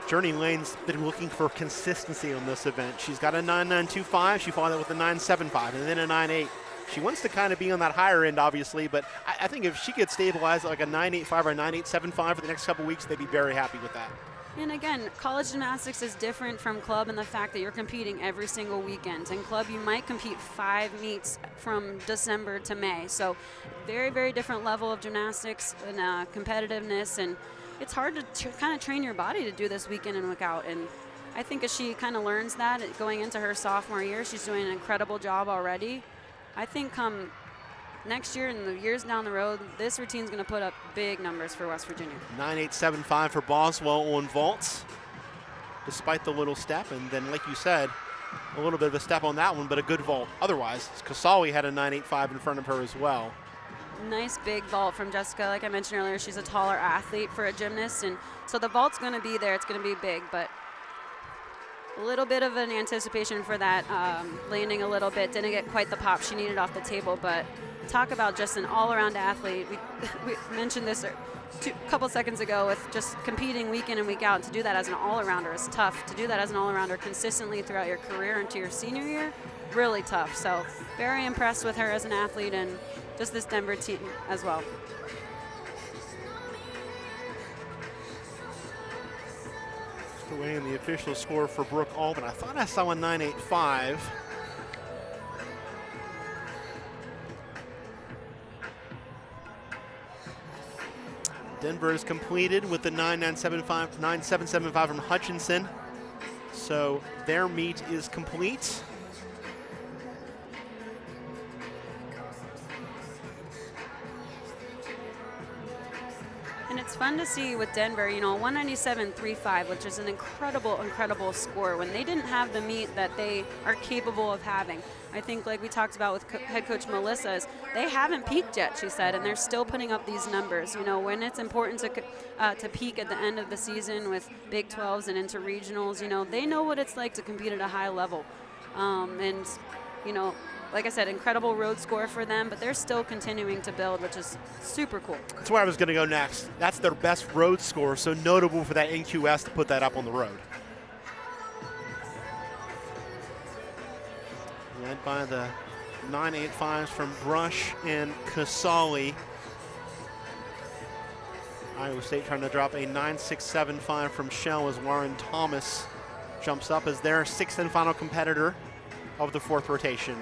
Journey Lane's been looking for consistency on this event. She's got a 9.925. She followed that with a 9.75 and then a 9.8. She wants to kind of be on that higher end, obviously, but I think if she could stabilize like a 9.85 or a 9.875 for the next couple weeks, they'd be very happy with that. And again, college gymnastics is different from club in the fact that you're competing every single weekend. In club, you might compete 5 meets from December to May. So very, very different level of gymnastics and competitiveness. And it's hard to kind of train your body to do this week in and week out. And I think as she kind of learns that going into her sophomore year, she's doing an incredible job already. I think come next year and the years down the road, this routine's going to put up big numbers for West Virginia. 9.875 for Boswell on vaults, despite the little step. And then, like you said, a little bit of a step on that one, but a good vault. Otherwise, Kasali had a 9.85 in front of her as well. Nice big vault from Jessica. Like I mentioned earlier, she's a taller athlete for a gymnast, and so the vault's going to be there. It's going to be big, but a little bit of an anticipation for that landing a little bit. Didn't get quite the pop she needed off the table, but talk about just an all-around athlete. We mentioned this a couple seconds ago with just competing week in and week out. To do that as an all-arounder is tough. To do that as an all-arounder consistently throughout your career into your senior year, really tough. So very impressed with her as an athlete and just this Denver team as well. Away in the official score for Brooke Albin. I thought I saw a 9.85. Denver is completed with the 9.775 from Hutchinson. So their meet is complete. And it's fun to see with Denver, you know, 197.35, which is an incredible, incredible score when they didn't have the meet that they are capable of having. I think, like we talked about with head coach Melissa, is they haven't peaked yet, she said, and they're still putting up these numbers. You know, when it's important to peak at the end of the season with Big 12s and into regionals, you know, they know what it's like to compete at a high level. And, you know, like I said, incredible road score for them, but they're still continuing to build, which is super cool. That's where I was going to go next. That's their best road score, so notable for that NQS to put that up on the road. Led by the 9.85s from Brush and Kasali. Iowa State trying to drop a 9.675 from Shell as Lauren Thomas jumps up as their sixth and final competitor of the fourth rotation.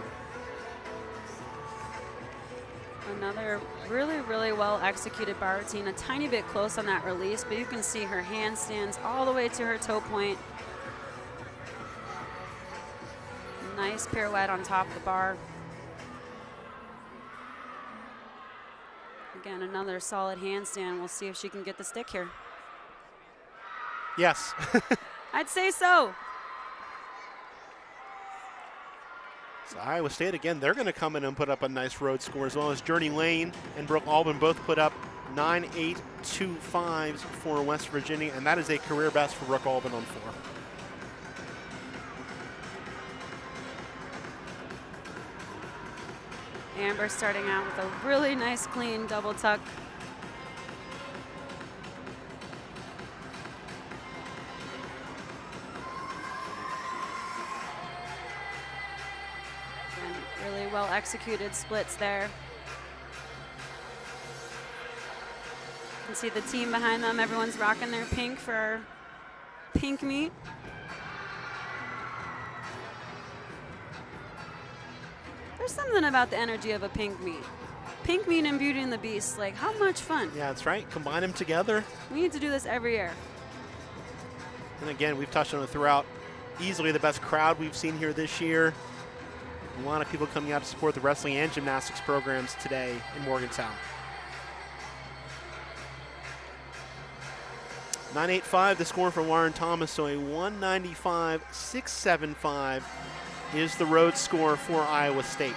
Another really, really well executed bar routine, a tiny bit close on that release, but you can see her handstands all the way to her toe point. Nice pirouette on top of the bar. Again, another solid handstand. We'll see if she can get the stick here. Yes. I'd say so. So Iowa State, again, they're going to come in and put up a nice road score, as well as Journey Lane and Brooke Albin both put up 9.825s for West Virginia, and that is a career best for Brooke Albin on 4. Amber starting out with a really nice clean double tuck. And really well executed splits there. You can see the team behind them. Everyone's rocking their pink for our pink meet. There's something about the energy of a pink meet. Pink meet and Beauty and the Beast, like how much fun. Yeah, that's right. Combine them together. We need to do this every year. And again, we've touched on it throughout. Easily the best crowd we've seen here this year. A lot of people coming out to support the wrestling and gymnastics programs today in Morgantown. 9.85 the score for Warren Thomas, so a 195.675 is the road score for Iowa State.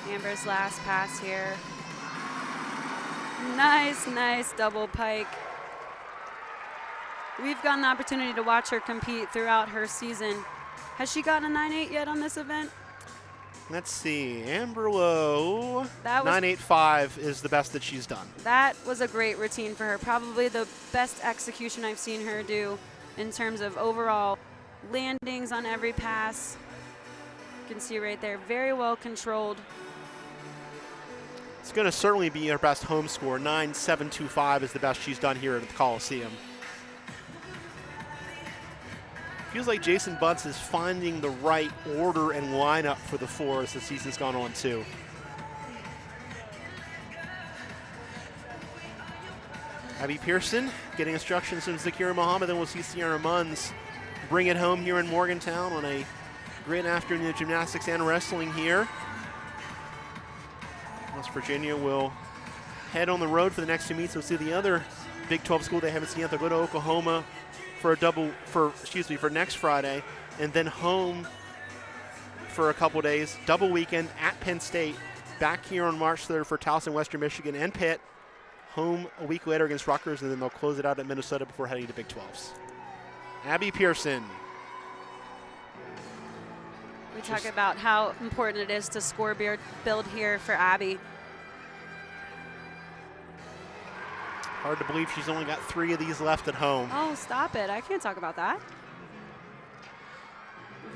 Amber's last pass here. Nice double pike. We've gotten the opportunity to watch her compete throughout her season. Has she gotten a 9.8 yet on this event? Let's see, Amber Lowe, That was 9.85 is the best that she's done. That was a great routine for her. Probably the best execution I've seen her do in terms of overall landings on every pass. You can see right there, very well controlled. It's going to certainly be her best home score. 9.725 is the best she's done here at the Coliseum. Feels like Jason Butts is finding the right order and lineup for the 4 as the season's gone on too. Abby Pearson getting instructions from Zakira Muhammad, then we'll see Sierra Munns bring it home here in Morgantown on a great afternoon of gymnastics and wrestling here. West Virginia will head on the road for the next 2 meets. We'll see the other Big 12 school they haven't seen yet. They'll go to Oklahoma for next Friday, and then home for a couple days. Double weekend at Penn State. Back here on March 3rd for Towson, Western Michigan, and Pitt. Home a week later against Rutgers, and then they'll close it out at Minnesota before heading to Big 12s. Abby Pearson. We talk about how important it is to score build here for Abby. Hard to believe she's only got 3 of these left at home. Oh, stop it. I can't talk about that.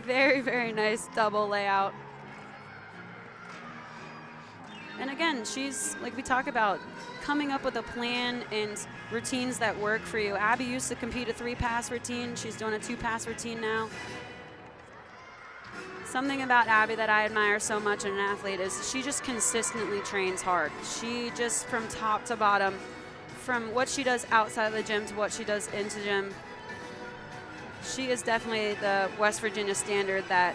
Very nice double layout. And again, she's, like we talk about, coming up with a plan and routines that work for you. Abby used to compete a 3-pass routine. She's doing a 2-pass routine now. Something about Abby that I admire so much in an athlete is she just consistently trains hard. She just, from top to bottom, from what she does outside of the gym to what she does into gym, she is definitely the West Virginia standard that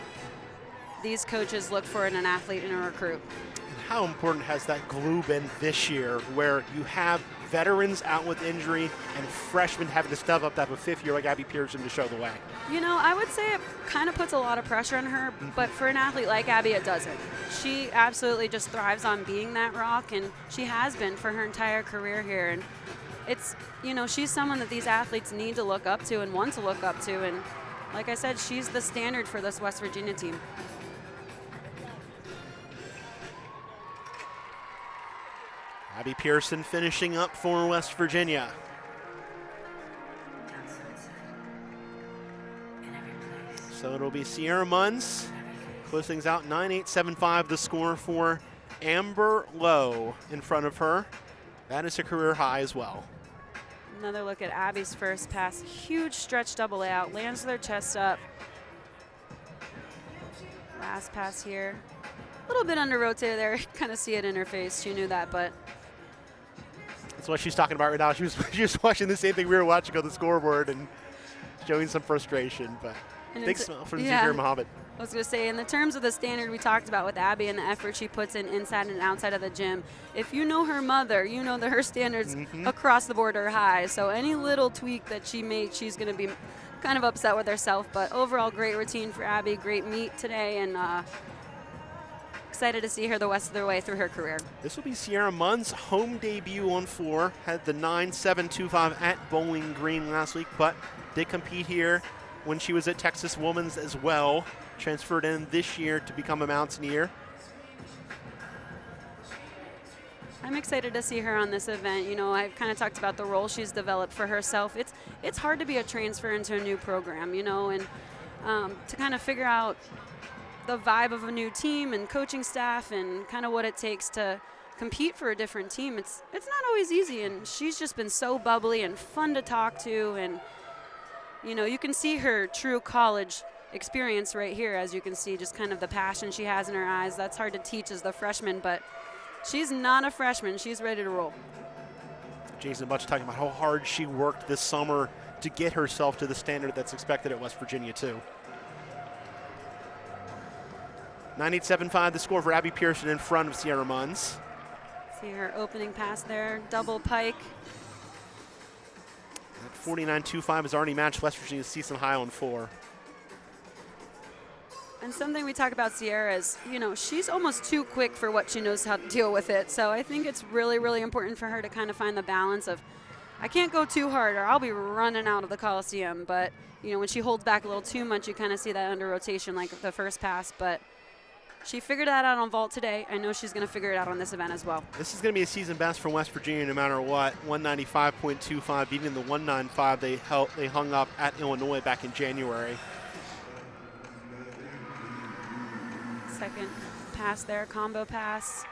these coaches look for in an athlete and a recruit. And how important has that glue been this year, where you have veterans out with injury and freshmen having to step up to have a 5th-year like Abby Pearson to show the way? You know, I would say it kind of puts a lot of pressure on her, but for an athlete like Abby, it doesn't. She absolutely just thrives on being that rock, and she has been for her entire career here. And it's, you know, she's someone that these athletes need to look up to and want to look up to. And like I said, she's the standard for this West Virginia team. Abby Pearson finishing up for West Virginia. So it'll be Sierra Munns. Close things out, 9.875 the score for Amber Lowe in front of her. That is a career high as well. Another look at Abby's first pass. Huge stretch double layout, lands with her chest up. Last pass here. A little bit under rotated there. Kind of see it in her face. She knew that, but that's what she's talking about right now. She was watching the same thing we were watching on the scoreboard and showing some frustration. But And Big smile from yeah. Zafir Muhammad. I was going to say, in the terms of the standard we talked about with Abby and the effort she puts in inside and outside of the gym, if you know her mother, you know that her standards across the board are high. So any little tweak that she made, she's going to be kind of upset with herself. But overall, great routine for Abby, great meet today, and excited to see her the rest of the way through her career. This will be Sierra Munn's home debut on floor. Had the 9.725 at Bowling Green last week, but did compete here when she was at Texas Women's as well. Transferred in this year to become a Mountaineer. I'm excited to see her on this event. You know, I've kind of talked about the role she's developed for herself. It's hard to be a transfer into a new program, you know, and to kind of figure out the vibe of a new team and coaching staff and kind of what it takes to compete for a different team. It's not always easy, and she's just been so bubbly and fun to talk to, and you know, you can see her true college experience right here, as you can see, just kind of the passion she has in her eyes. That's hard to teach as the freshman, but she's not a freshman. She's ready to roll. Jason Butch talking about how hard she worked this summer to get herself to the standard that's expected at West Virginia too. 9.875 the score for Abby Pearson in front of Sierra Munns. See her opening pass there, double pike. That 49.25 has already matched West Virginia's season high on 4. And something we talk about Sierra is, you know, she's almost too quick for what she knows how to deal with it. So I think it's really, really important for her to kind of find the balance of, I can't go too hard or I'll be running out of the Coliseum. But, you know, when she holds back a little too much, you kind of see that under rotation like the first pass. But she figured that out on vault today. I know she's going to figure it out on this event as well. This is going to be a season best for West Virginia no matter what. 195.25, beating the 195 they hung up at Illinois back in January. Second pass there, combo pass.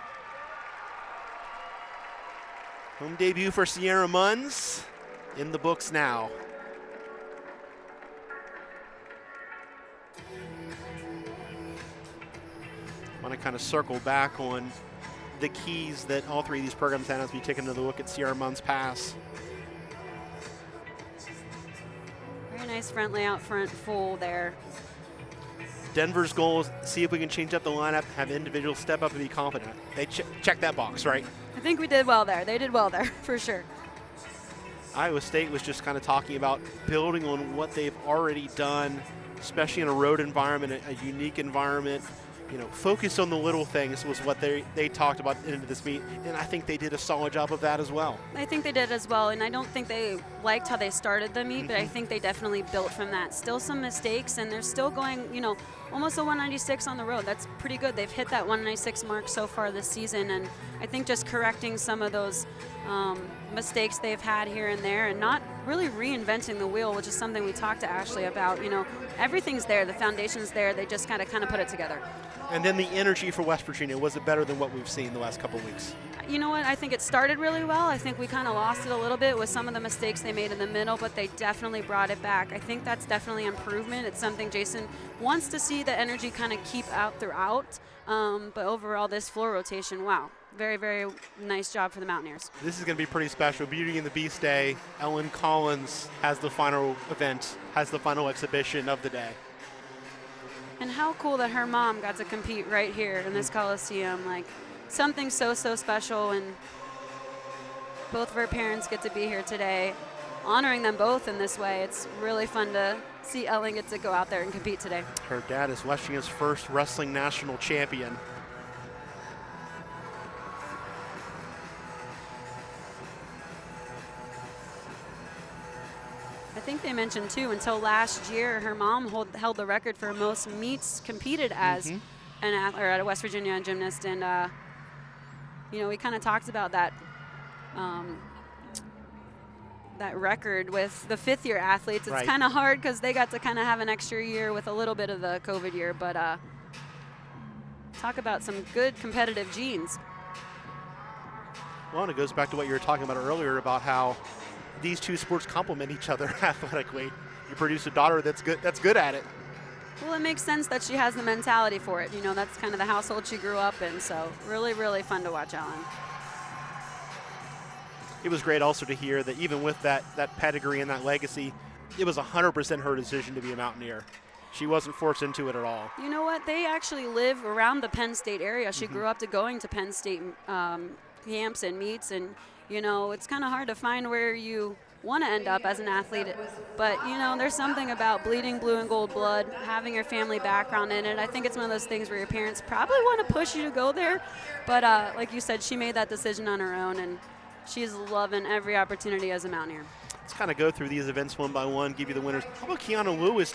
Home debut for Sierra Munns in the books now. I want to kind of circle back on the keys that all three of these programs had as we take another look at Sierra Munn's pass. Very nice front layout, front full there. Denver's goal is see if we can change up the lineup, have individuals step up and be confident. They check that box, right? I think we did well there. They did well there, for sure. Iowa State was just kind of talking about building on what they've already done, especially in a road environment, a unique environment. You know, focus on the little things was what they talked about into this meet, and I think they did a solid job of that as well. I think they did as well, and I don't think they liked how they started the meet, but I think they definitely built from that. Still some mistakes, and they're still going, you know, almost a 196 on the road. That's pretty good. They've hit that 196 mark so far this season, and I think just correcting some of those mistakes they've had here and there and not really reinventing the wheel, which is something we talked to Ashley about. You know, everything's there. The foundation's there. They just kind of put it together. And then the energy for West Virginia, was it better than what we've seen the last couple of weeks? You know what? I think it started really well. I think we kind of lost it a little bit with some of the mistakes they made in the middle, but they definitely brought it back. I think that's definitely improvement. It's something Jason wants to see the energy kind of keep out throughout. But overall, this floor rotation, wow. Very, very nice job for the Mountaineers. This is going to be pretty special. Beauty and the Beast Day. Ellen Collins has the final event, has the final exhibition of the day. And how cool that her mom got to compete right here in this Coliseum. Like, something so, so special, and both of her parents get to be here today, honoring them both in this way. It's really fun to see Ellen get to go out there and compete today. Her dad is West Virginia's first wrestling national champion. I think they mentioned, too, until last year, her mom held the record for most meets competed as an athlete, or at a West Virginia gymnast. And, you know, we kind of talked about that that record with the fifth-year athletes. It's kind of hard because they got to kind of have an extra year with a little bit of the COVID year. But talk about some good competitive genes. Well, and it goes back to what you were talking about earlier about how these two sports complement each other athletically. You produce a daughter that's good at it. Well, it makes sense that she has the mentality for it. You know, that's kind of the household she grew up in. So really, really fun to watch Ellen. It was great also to hear that even with that pedigree and that legacy, it was 100% her decision to be a Mountaineer. She wasn't forced into it at all. You know what? They actually live around the Penn State area. She grew up to going to Penn State camps and meets, and, you know, it's kind of hard to find where you want to end up as an athlete. But, you know, there's something about bleeding blue and gold blood, having your family background in it. I think it's one of those things where your parents probably want to push you to go there. But like you said, she made that decision on her own, and she's loving every opportunity as a Mountaineer. Let's kind of go through these events one by one, give you the winners. How about Kiana Lewis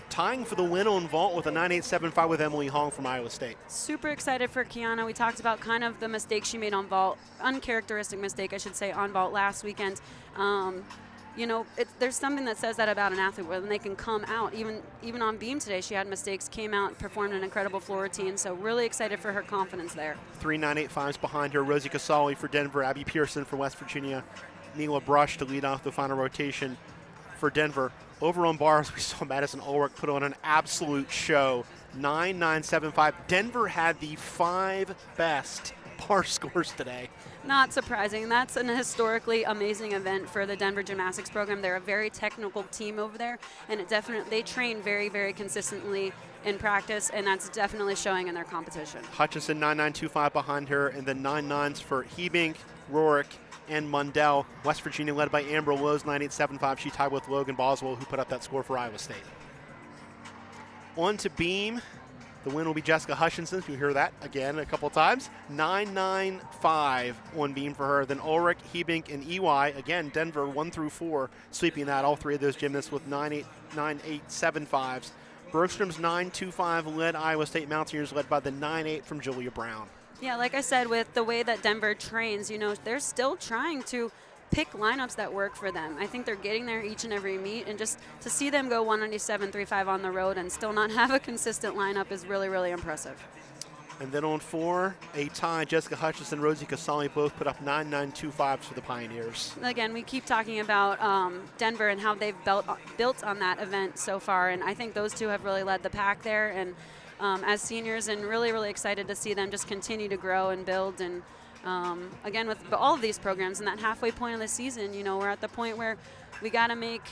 tying for the win on vault with a 9.875 with Emily Hong from Iowa State? Super excited for Kiana. We talked about kind of the mistake she made on vault, uncharacteristic mistake, I should say, on vault last weekend. You know, there's something that says that about an athlete when they can come out. Even on beam today, she had mistakes, came out, performed an incredible floor routine. So really excited for her confidence there. 3 9.85s behind her. Rosie Casali for Denver, Abby Pearson for West Virginia, Neela Brush to lead off the final rotation for Denver. Over on bars, we saw Madison Ulrich put on an absolute show. 9.975. Denver had the 5 best bar scores today. Not surprising. That's an historically amazing event for the Denver gymnastics program. They're a very technical team over there, and they train very, very consistently in practice, and that's definitely showing in their competition. Hutchinson 9.925 behind her, and then 9.9s for Hebink, Rorick, and Mundell. West Virginia led by Amber Lowe's 9.875. She tied with Logan Boswell, who put up that score for Iowa State. On to beam. The win will be Jessica Hutchinson. You hear that again a couple times. 9.95 on beam for her. Then Ulrich, Hebink, and EY. Again, Denver 1 through 4 sweeping that. All three of those gymnasts with 9.875s. Bergstrom's 9.25 led Iowa State Mountaineers, led by the 9.8 from Julia Brown. Yeah, like I said, with the way that Denver trains, you know, they're still trying to pick lineups that work for them. I think they're getting there each and every meet, and just to see them go 197.35 on the road and still not have a consistent lineup is really, really impressive. And then on 4, a tie. Jessica Hutchinson, Rosie Casali both put up 9.925s for the Pioneers. Again, we keep talking about Denver and how they've built on that event so far, and I think those two have really led the pack there, and as seniors, and really, really excited to see them just continue to grow and build. And again, with all of these programs in that halfway point of the season, you know, we're at the point where we got to make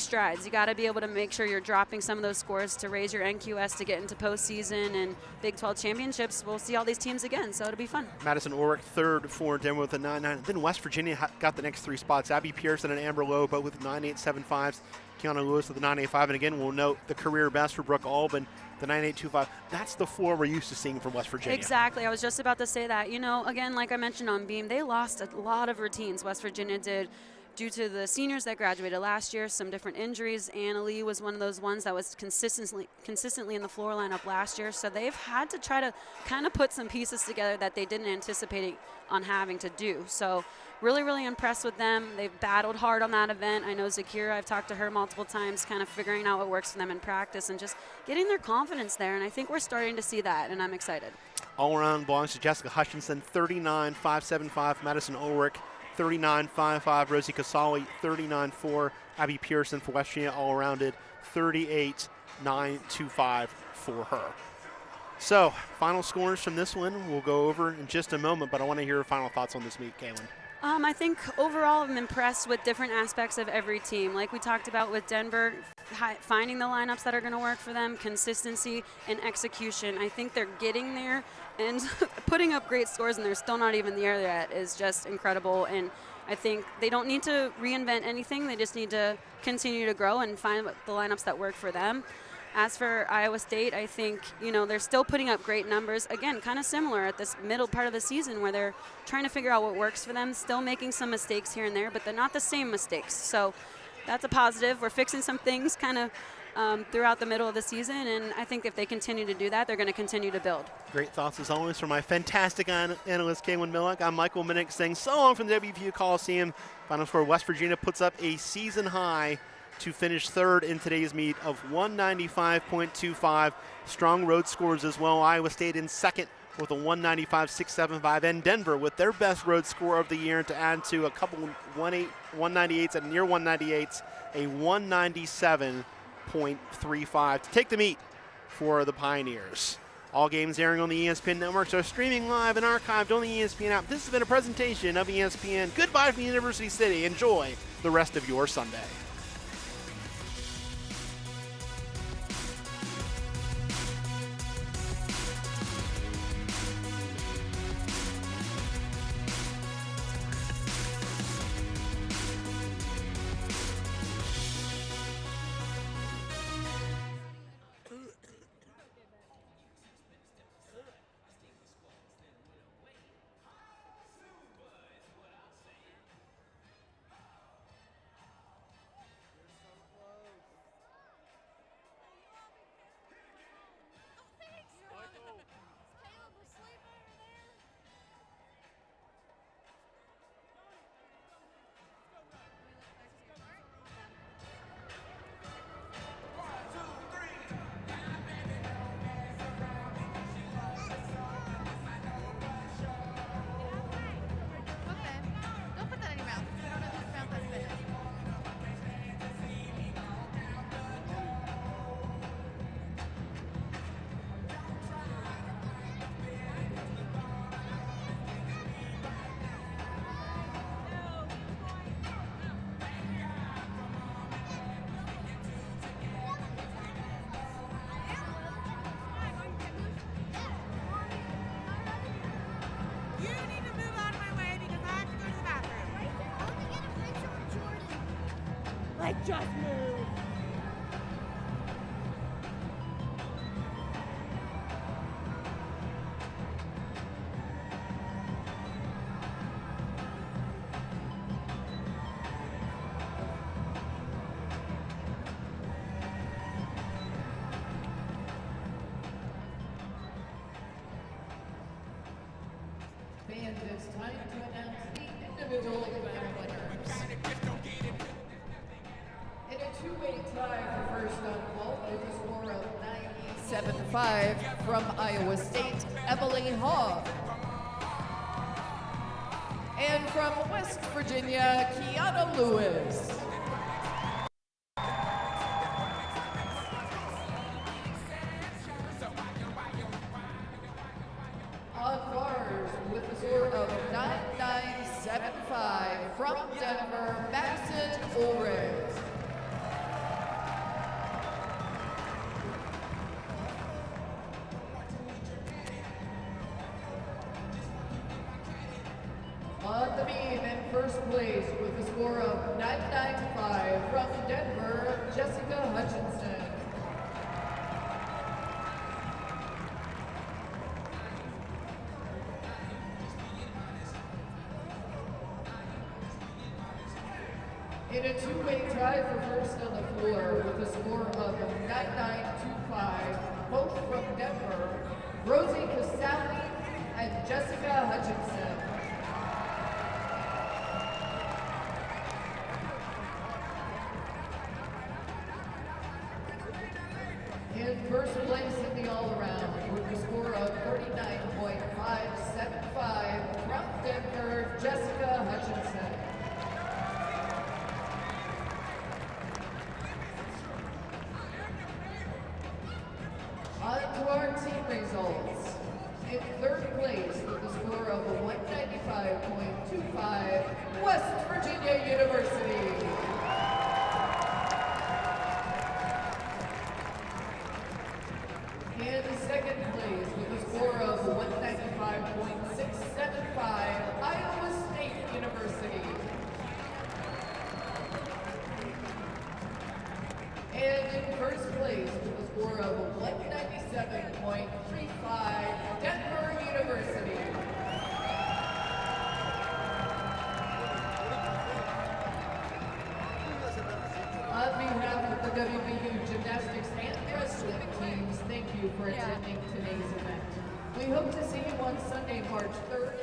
strides. You got to be able to make sure you're dropping some of those scores to raise your NQS to get into postseason and Big 12 championships. We'll see all these teams again, so it'll be fun. Madison Ulrich third for Denver with a 9.9. Then West Virginia got the next 3 spots. Abby Pearson and Amber Lowe both with 9.875s. Kiana Lewis with a 9.85. And again, we'll note the career best for Brooke Albin, the 9.825. That's the floor we're used to seeing from West Virginia. Exactly. I was just about to say that. You know, again, like I mentioned on beam, they lost a lot of routines. West Virginia did, due to the seniors that graduated last year, some different injuries. Anna Lee was one of those ones that was consistently in the floor lineup last year. So they've had to try to kind of put some pieces together that they didn't anticipate on having to do. So really, really impressed with them. They've battled hard on that event. I know Zakira, I've talked to her multiple times, kind of figuring out what works for them in practice and just getting their confidence there. And I think we're starting to see that, and I'm excited. All around belongs to Jessica Hutchinson, 39.575. Madison Ulrich, 39.55. Rosie Casali, 39.4. Abby Pearson for West Virginia, all arounded, 38.925 for her. So, final scores from this one we'll go over in just a moment, but I want to hear your final thoughts on this meet, Kaylin. I think overall I'm impressed with different aspects of every team. Like we talked about with Denver, finding the lineups that are going to work for them, consistency and execution. I think they're getting there, and putting up great scores and they're still not even there yet is just incredible. And I think they don't need to reinvent anything. They just need to continue to grow and find the lineups that work for them. As for Iowa State, I think, you know, they're still putting up great numbers. Again, kind of similar at this middle part of the season where they're trying to figure out what works for them, still making some mistakes here and there, but they're not the same mistakes. So that's a positive. We're fixing some things kind of throughout the middle of the season, and I think if they continue to do that, they're going to continue to build. Great thoughts as always from my fantastic analyst, Kaylin Millick. I'm Michael Minnick saying so long from the WVU Coliseum. Final score, West Virginia puts up a season high to finish third in today's meet of 195.25. Strong road scores as well. Iowa State in second with a 195.675, and Denver with their best road score of the year to add to a couple 198s and near 198s, a 197.35 to take the meet for the Pioneers. All games airing on the ESPN networks are streaming live and archived on the ESPN app. This has been a presentation of ESPN. Goodbye from University City. Enjoy the rest of your Sunday. like just move. Fans, it's time to announce the individual event winners. In a two-way tie for first on vault with a score of 97.5 from Iowa State, Emily Hall. And from West Virginia, Kiana Lewis. On bars with a score of 9975 from Denver, Madison Ulrich. On the beam in first place with a score of 995 from Denver, Jessica Hutchinson. In a two-way tie for first on the floor with a score of 9925, both from Denver, Rosie Casali and Jessica Hutchinson. In first place in the all-around with a score of 39.575 from Denver, Jessica Hutchinson. On to our team results. In third place with a score of 195.25, West Virginia University. In second place with a score of 195.675, Iowa State University. And in first place with a score of 197.35, Denver University. On behalf of the WVU Gymnastics and Wrestling teams, thank you for attending today's event. We hope to see you on Sunday, March 3rd